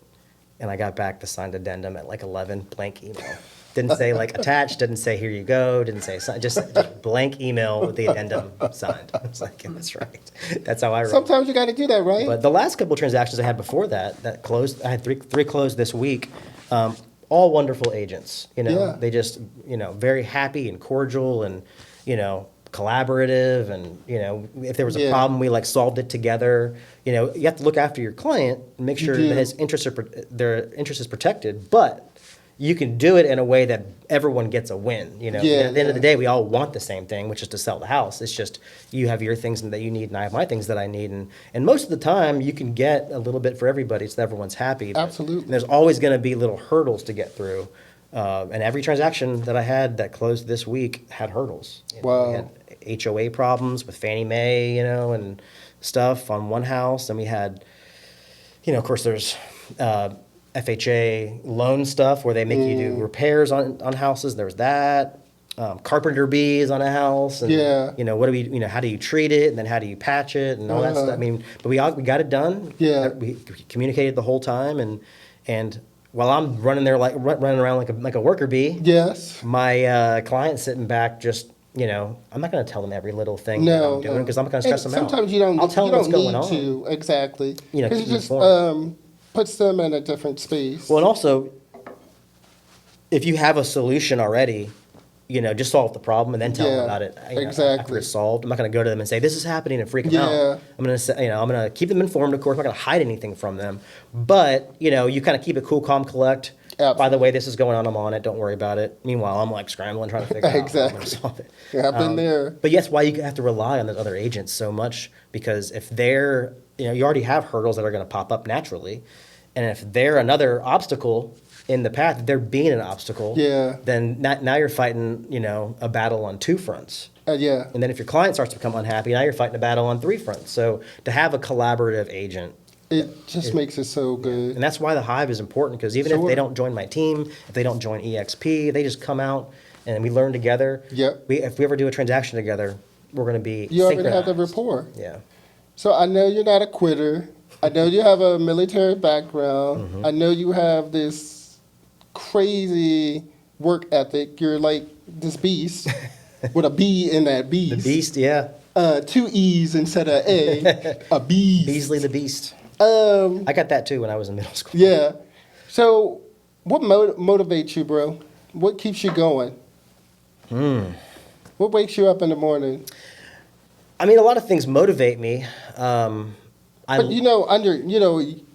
And I got back the signed addendum at like 11, blank email. Didn't say like attached, didn't say here you go, didn't say just blank email with the addendum signed. I was like, yeah, that's right. That's how I wrote. Sometimes you got to do that, right? But the last couple of transactions I had before that closed, I had three closed this week. All wonderful agents. They just very happy and cordial and collaborative, and if there was a problem, we like solved it together. You have to look after your client and make sure that their interest is protected, but you can do it in a way that everyone gets a win. At the end of the day, we all want the same thing, which is to sell the house. It's just you have your things that you need, and I have my things that I need, and most of the time you can get a little bit for everybody, so everyone's happy. Absolutely. And there's always going to be little hurdles to get through, and every transaction that I had that closed this week had hurdles. Wow. We had HOA problems with Fannie Mae, and stuff on one house, and we had, of course, there's FHA loan stuff where they make you do repairs on houses. There's that. Carpenter bees on a house. And, what do we, how do you treat it? And then how do you patch it and all that stuff? I mean, but we got it done. Yeah. We communicated the whole time. And while I'm running around like a worker bee. Yes. My client's sitting back just, I'm not going to tell them every little thing that I'm doing because I'm not going to stress them out. Sometimes you don't. I'll tell them what's going on. To exactly. Because keep you just informed. puts them in a different space. Well, and also, if you have a solution already, just solve the problem and then tell them about it. Exactly. After it's solved, I'm not going to go to them and say this is happening and freak them out. I'm going to say, I'm going to keep them informed. Of course, I'm not going to hide anything from them. But you kind of keep it cool, calm, collect. Absolutely. By the way, this is going on. I'm on it. Don't worry about it. Meanwhile, I'm like scrambling trying to figure out how I'm going to solve it. Yeah, I've been there. But yes, why you have to rely on those other agents so much, because if they're, you already have hurdles that are going to pop up naturally. And if they're another obstacle in the path, they're being an obstacle, then now you're fighting, a battle on 2 fronts. And then if your client starts to become unhappy, now you're fighting a battle on 3 fronts. So to have a collaborative agent, it just makes it so good. And that's why the Hive is important, because even if they don't join my team, if they don't join EXP, they just come out and we learn together. If we ever do a transaction together, we're going to be You already have the rapport. Yeah. So I know you're not a quitter. I know you have a military background. Mm-hmm. I know you have this crazy work ethic. You're like this beast with a B in that beast. The beast, yeah. 2 E's instead of a beast. Beasley the beast. I got that too when I was in middle school. Yeah. So what motivates you, bro? What keeps you going? What wakes you up in the morning? I mean, a lot of things motivate me. But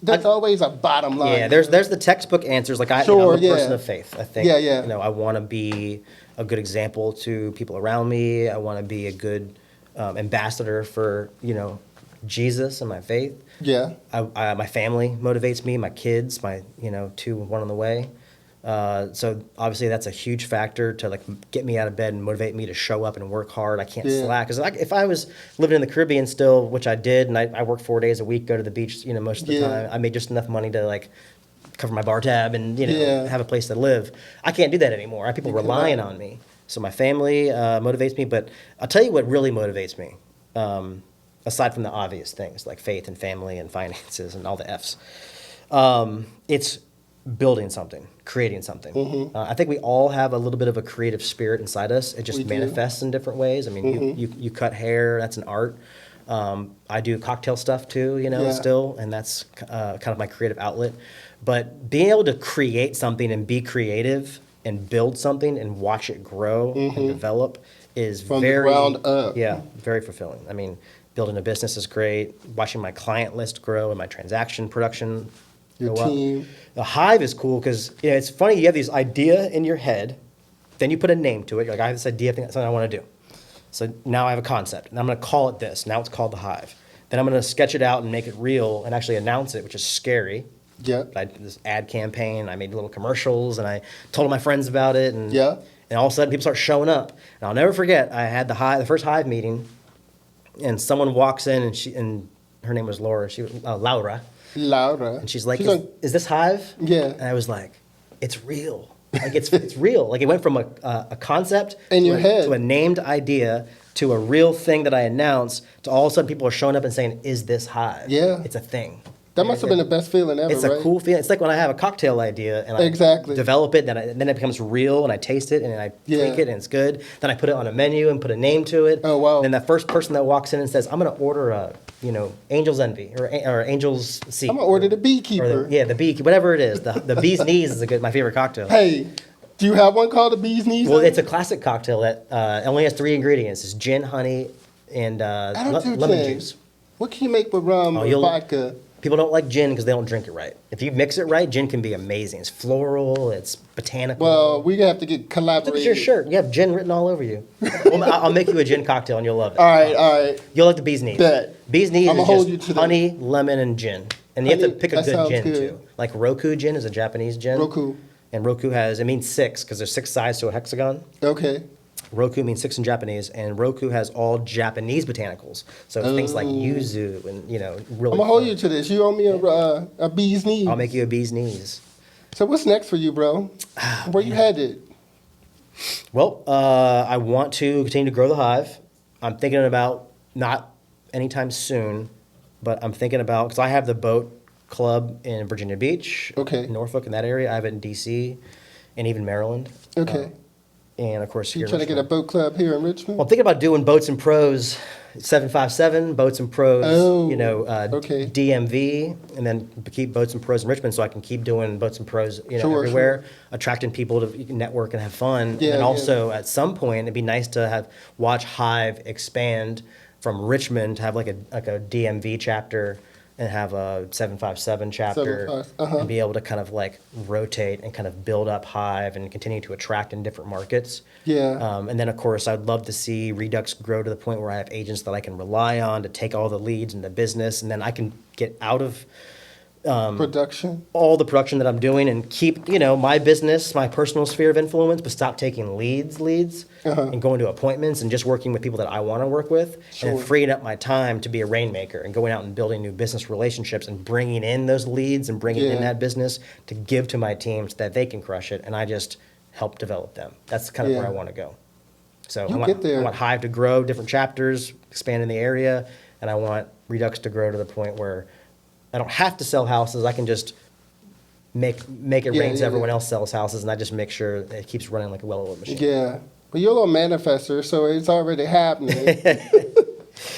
that's always a bottom line. Yeah, there's the textbook answers. Like I'm a person of faith. I think. I want to be a good example to people around me. I want to be a good ambassador for, Jesus and my faith. Yeah. My family motivates me, my kids, my, two, one on the way. So obviously that's a huge factor to like get me out of bed and motivate me to show up and work hard. I can't slack. Because if I was living in the Caribbean still, which I did, and I work 4 days a week, go to the beach, most of the time, I made just enough money to like cover my bar tab and, have a place to live. I can't do that anymore. I have people relying on me. So my family motivates me. But I'll tell you what really motivates me, aside from the obvious things like faith and family and finances and all the F's. It's building something, creating something. I think we all have a little bit of a creative spirit inside us. It just manifests in different ways. I mean, you cut hair, that's an art. I do cocktail stuff too, still, and that's kind of my creative outlet. But being able to create something and be creative and build something and watch it grow and develop is From very, the ground up. Yeah, very fulfilling. I mean, building a business is great. Watching my client list grow and my transaction production Your go up. team. The Hive is cool because it's funny. You have this idea in your head, then you put a name to it. You're like, I have this idea, I think that's something I want to do. So now I have a concept, and I'm going to call it this. Now it's called the Hive. Then I'm going to sketch it out and make it real and actually announce it, which is scary. Yeah. I did this ad campaign. I made little commercials, and I told my friends about it. And and all of a sudden, people start showing up. And I'll never forget. I had the first Hive meeting, and someone walks in, and her name was Laura. She was Laura. Laura. And she's like, is this Hive? Yeah. And I was like, it's real. Like it's real. Like it went from a concept in your head to a named idea to a real thing that I announced to all of a sudden people are showing up and saying, is this Hive? Yeah. It's a thing. That must have been the best feeling ever, It's a cool feeling. It's like when I have a cocktail idea and I develop it, then it becomes real and I taste it and I tweak it and it's good. Then I put it on a menu and put a name to it. Oh, wow. And then that first person that walks in and says, I'm going to order a, Angel's Envy or Angel's Seat. I'm going to order the Beekeeper. The Beekeeper, whatever it is. The Bee's Knees is my favorite cocktail. Hey, do you have one called the Bee's Knees? Well, it's a classic cocktail that only has 3 ingredients. It's gin, honey, and lemon juice. What can you make with rum or vodka? People don't like gin because they don't drink it right. If you mix it right, gin can be amazing. It's floral, it's botanical. Well, we have to get collaborated. Look at your shirt. You have gin written all over you. I'll make you a gin cocktail and you'll love it. All right. You'll like the Bee's Knees. Bet. Bee's Knees I'm is hold just you to honey, lemon, and gin. And you have to pick a good gin, good. too. Like Roku gin is a Japanese gin. Roku. And Roku it means 6 because there's 6 sides to a hexagon. Okay. Roku means 6 in Japanese, and Roku has all Japanese botanicals. So things like yuzu and, really. I'm going to hold you to this. You owe me a Bee's Knees. I'll make you a Bee's Knees. So what's next for you, bro? Where you headed? Well, I want to continue to grow the Hive. I'm thinking about, not anytime soon, but I'm thinking about, because I have the boat club in Virginia Beach, Norfolk, in that area. I have it in D.C. and even Maryland. Okay. And of course, you're trying to get a boat club here in Richmond? Well, I'm thinking about doing Boats and Pros 757, Boats and Pros, DMV, and then keep Boats and Pros in Richmond so I can keep doing Boats and Pros everywhere, attracting people to network and have fun. And also, at some point, it'd be nice to watch Hive expand from Richmond to have like a DMV chapter and have a 757 chapter and be able to kind of like rotate and kind of build up Hive and continue to attract in different markets. Yeah. And then, of course, I'd love to see Redux grow to the point where I have agents that I can rely on to take all the leads in the business, and then I can get out of all the production that I'm doing and keep, my business, my personal sphere of influence, but stop taking leads and going to appointments and just working with people that I want to work with and then freeing up my time to be a rainmaker and going out and building new business relationships and bringing in those leads and bringing in that business to give to my team so that they can crush it and I just help develop them. That's kind of where I want to go. So I want Hive to grow, different chapters, expand in the area, and I want Redux to grow to the point where I don't have to sell houses. I can just make it rain so everyone else sells houses, and I just make sure that it keeps running like a well-oiled machine. Yeah. But you're a little manifester, so it's already happening.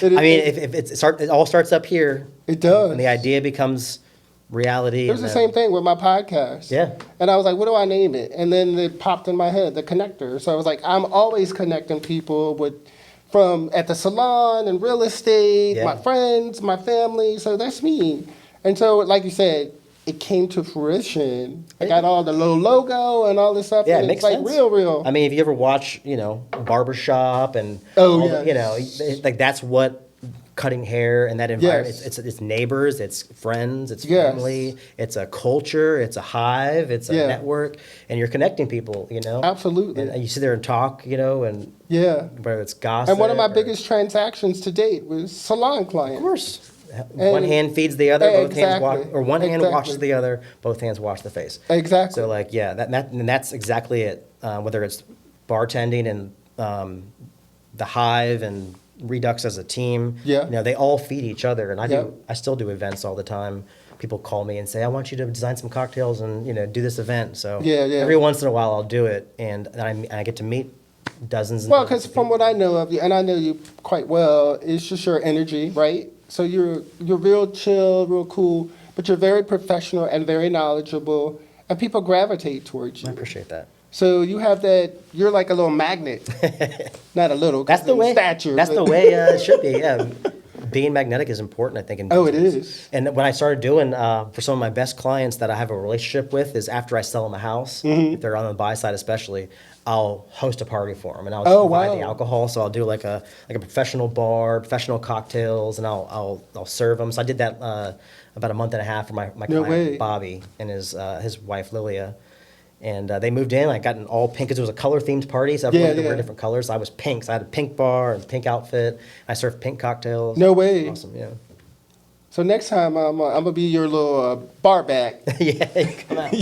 It all starts up here. It does. And the idea becomes reality. It was the same thing with my podcast. Yeah. And I was like, what do I name it? And then it popped in my head, The Connector. So I was like, I'm always connecting people from at the salon and real estate, my friends, my family. So that's me. And so, like you said, it came to fruition. I got all the little logo and all this stuff. Yeah, and it makes it's like sense. real. I mean, if you ever watch, Barbershop and Oh, all yeah. like that's what cutting hair and that environment. Yes. It's neighbors, it's friends, it's Yes. family, it's a culture, it's a hive, it's a Yeah. network, and you're connecting people. Absolutely. And you sit there and talk, and Yeah. whether it's gossip. And one of my or- biggest transactions to date was salon clients. Of course. One hand feeds the other, both hands wash, Exactly. or one hand Exactly. washes the other, both hands wash the face. Exactly. So and that's exactly it. Whether it's bartending and the Hive and Redux as a team, Yeah. they all feed each other. And Yeah. I still do events all the time. People call me and say, I want you to design some cocktails and do this event. So Yeah. every once in a while I'll do it, and I get to meet dozens. And Well, dozens because of from people. what I know of you, and I know you quite well, it's just your energy, right? So you're real chill, real cool, but you're very professional and very knowledgeable, and people gravitate towards I you. appreciate that. So you have that. You're like a little magnet, not a little. 'cause That's the of way. Stature. That's but- the way it should be. Yeah, being magnetic is important, I think. In Oh, it business. is. And when I started doing for some of my best clients that I have a relationship with is after I sell them a house, Mm-hmm. if they're on the buy side especially, I'll host a party for them and I'll Oh, provide wow. the alcohol. So I'll do like a professional bar, professional cocktails, and I'll serve them. So I did that about a month and a half for my No client way. Bobby and his wife Lilia. And they moved in. I got an all pink because it was a color themed party. So everyone had to wear different colors. I was pink, so I had a pink bar and pink outfit. I served pink cocktails. No way. Awesome, yeah. So next time I'm gonna be your little bar back. Yeah, you come out.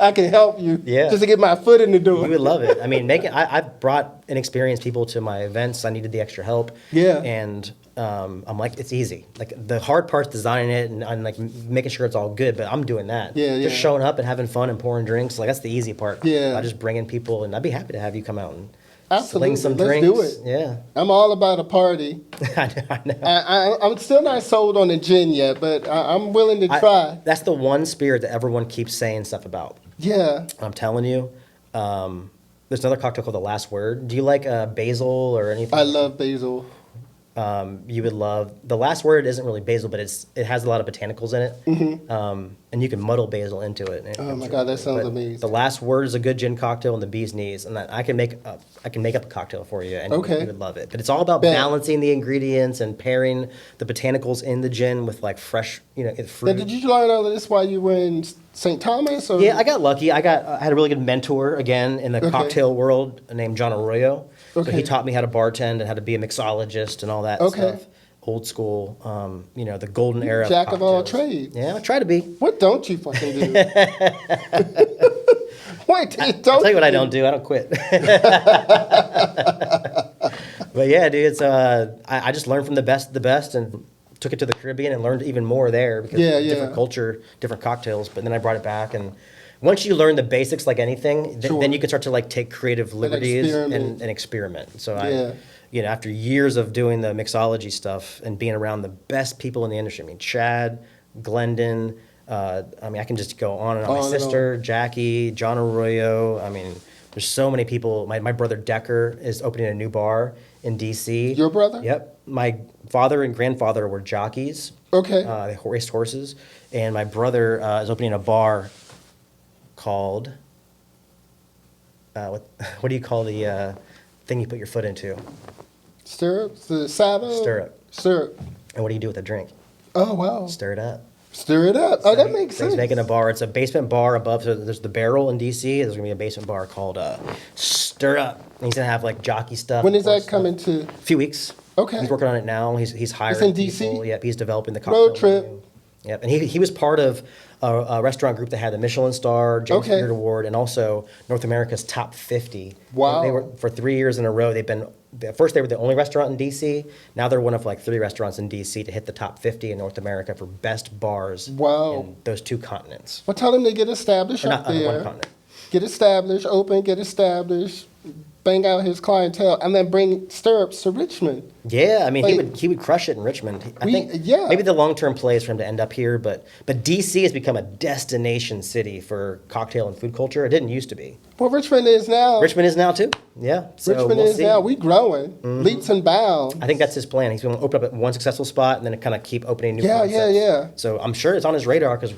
I can help you. Yeah. Just to get my foot in the door. You would love it. I mean, I've brought inexperienced people to my events. I needed the extra help. Yeah. And I'm like, it's easy. Like the hard part's designing it and like making sure it's all good. But I'm doing that. Yeah, Just yeah. showing up and having fun and pouring drinks. Like that's the easy part. Yeah. I just bring in people, and I'd be happy to have you come out and Absolutely. sling some Let's drinks. do it. Yeah. I'm all about a party. I know. I'm still not sold on the gin yet, but I'm willing to try. That's the one spirit that everyone keeps saying stuff about. Yeah. I'm telling you. There's another cocktail called The Last Word. Do you like basil or anything? I love basil. You would love The Last Word. Isn't really basil, but it has a lot of botanicals in it, and you can muddle basil into it. and Oh it's my God, that sounds but amazing. The Last Word is a good gin cocktail, and the bee's knees, and I can make up a cocktail for you, and Okay. you would love it. But it's all about Bet. balancing the ingredients and pairing the botanicals in the gin with like fresh, Now, fruit. did you learn all of this while you were in St. Thomas? Or? Yeah, I got lucky. I had a really good mentor again in the Okay. cocktail world named John Arroyo. So Okay. he taught me how to bartend and how to be a mixologist and all that Okay. stuff. Old school, the golden era. of Jack of all cocktails. trades. Yeah, I try to be. What don't you fucking do? What don't I'll tell you what I don't do. I don't quit. But yeah, dude, it's I just learned from the best, and took it to the Caribbean and learned even more there because Yeah, different yeah. culture, different cocktails. But then I brought it back, and once you learn the basics, like anything, Sure. then you can start to like take creative liberties experiment. and experiment. So Yeah. after years of doing the mixology stuff and being around the best people in the industry, I mean, Chad, Glendon. I can just go on and on. On My and sister, Jackie, John Arroyo. I mean, there's so many people. My brother Decker is opening a new bar in D.C. Your brother? Yep. My father and grandfather were jockeys. Okay. They raced horses. And my brother is opening a bar called, what do you call the thing you put your foot into? Stirrup? The saddle? Stirrup. Stirrup. And what do you do with a drink? Oh, wow. Stir it up. Stir it up. Oh, that makes So sense. he's making a bar. It's a basement bar above. So there's the Barrel in D.C. There's going to be a basement bar called Stir Up. And he's going to have like jockey stuff. When is horse that coming to? stuff. A few weeks. Okay. He's working on it now. He's hiring in DC? people. Yep, he's developing the cocktail Road trip. menu. Yep, and he was part of a restaurant group that had the Michelin star, James Okay. Beard Award, and also North America's top 50. Wow. They were for 3 years in a row. At first they were the only restaurant in DC. Now they're one of like 3 restaurants in DC to hit the top 50 in North America for best bars. Wow. In those 2 continents. Well, tell them to get established Or up not there. one continent. Get established, open, get established, bang out his clientele, and then bring stirrups to Richmond. Yeah, I mean Like- he would crush it in Richmond. I We- think yeah. maybe the long term play is for him to end up here, but DC has become a destination city for cocktail and food culture. It didn't used to be. Well, Richmond is now. Richmond is now too. Yeah, so Richmond we'll is see. now. We growing leaps and bounds. I think that's his plan. He's going to open up at one successful spot and then kind of keep opening new Yeah, concepts. yeah, yeah. So I'm sure it's on his radar because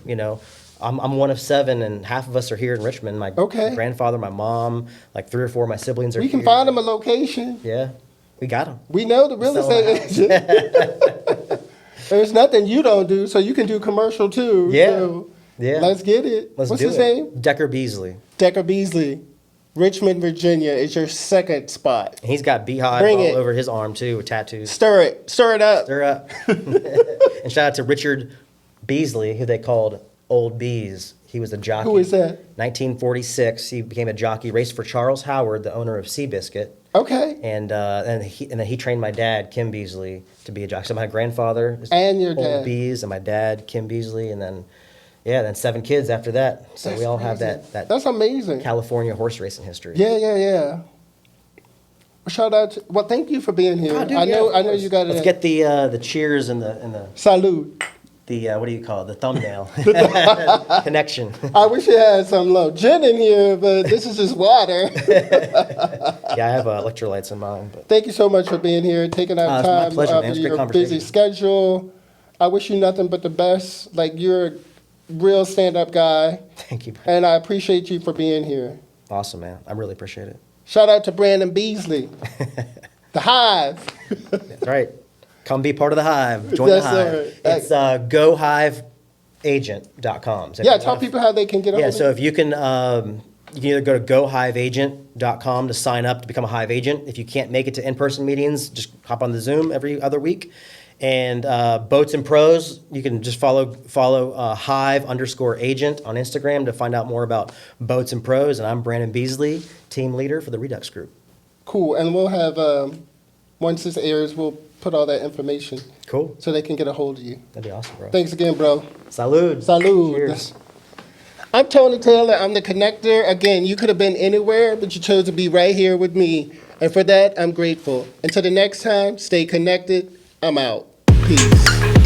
I'm one of 7, and half of us are here in Richmond. My Okay. grandfather, my mom, like 3 or 4 of my siblings are We can here. find them a location. Yeah, we got them. We know the real Selling a estate agent. There's nothing you don't do, so you can do commercial too. Yeah. So Yeah. let's get it. Let's What's do his it. name? Decker Beasley. Decker Beasley. Richmond, Virginia is your second spot. And he's got beehives Bring all it. over his arm too, with tattoos. Stir it up. Stir up. And shout out to Richard Beasley, who they called Old Bees. He was a jockey. Who is that? 1946, he became a jockey, raced for Charles Howard, the owner of Seabiscuit. Okay. And then he trained my dad, Kim Beasley, to be a jockey. So my grandfather is And your Old dad. Bees, and my dad, Kim Beasley, and then 7 kids after that. So That's we all have crazy. that That's amazing. California horse racing history. Yeah. Shout out to, well, thank you for being here. Oh, dude, I yeah, know of course. you got Let's it. get the cheers and the Salute. what do you call it? The thumbnail connection. I wish you had some low gin in here, but this is just water. Yeah, I have electrolytes in mine. But Thank you so much for being here, taking out it's my time pleasure, out man. of It's a great your conversation. busy schedule. I wish you nothing but the best. Like, you're a real stand-up guy, thank you. and I appreciate you for being here. Awesome, man. I really appreciate it. Shout out to Branden Beasley, the Hive. That's right. Come be part of the Hive. Join That's the Hive. right. It's gohiveagent.com. So Yeah, tell people how they can get a Yeah, hold so of if you can either go to gohiveagent.com to sign up to become a Hive agent. If you can't make it to in-person meetings, just hop on the Zoom every other week. And Boats and Pros, you can just follow Hive_agent on Instagram to find out more about Boats and Pros. And I'm Branden Beasley, team leader for the Redux Group. Cool, and we'll have, once this airs, we'll put all that information Cool. so they can get a hold of you. That'd be awesome, bro. Thanks again, bro. Salud. Salud. Cheers. I'm Tony Taylor. I'm the connector. Again, you could have been anywhere, but you chose to be right here with me. And for that, I'm grateful. Until the next time, stay connected. I'm out. Peace.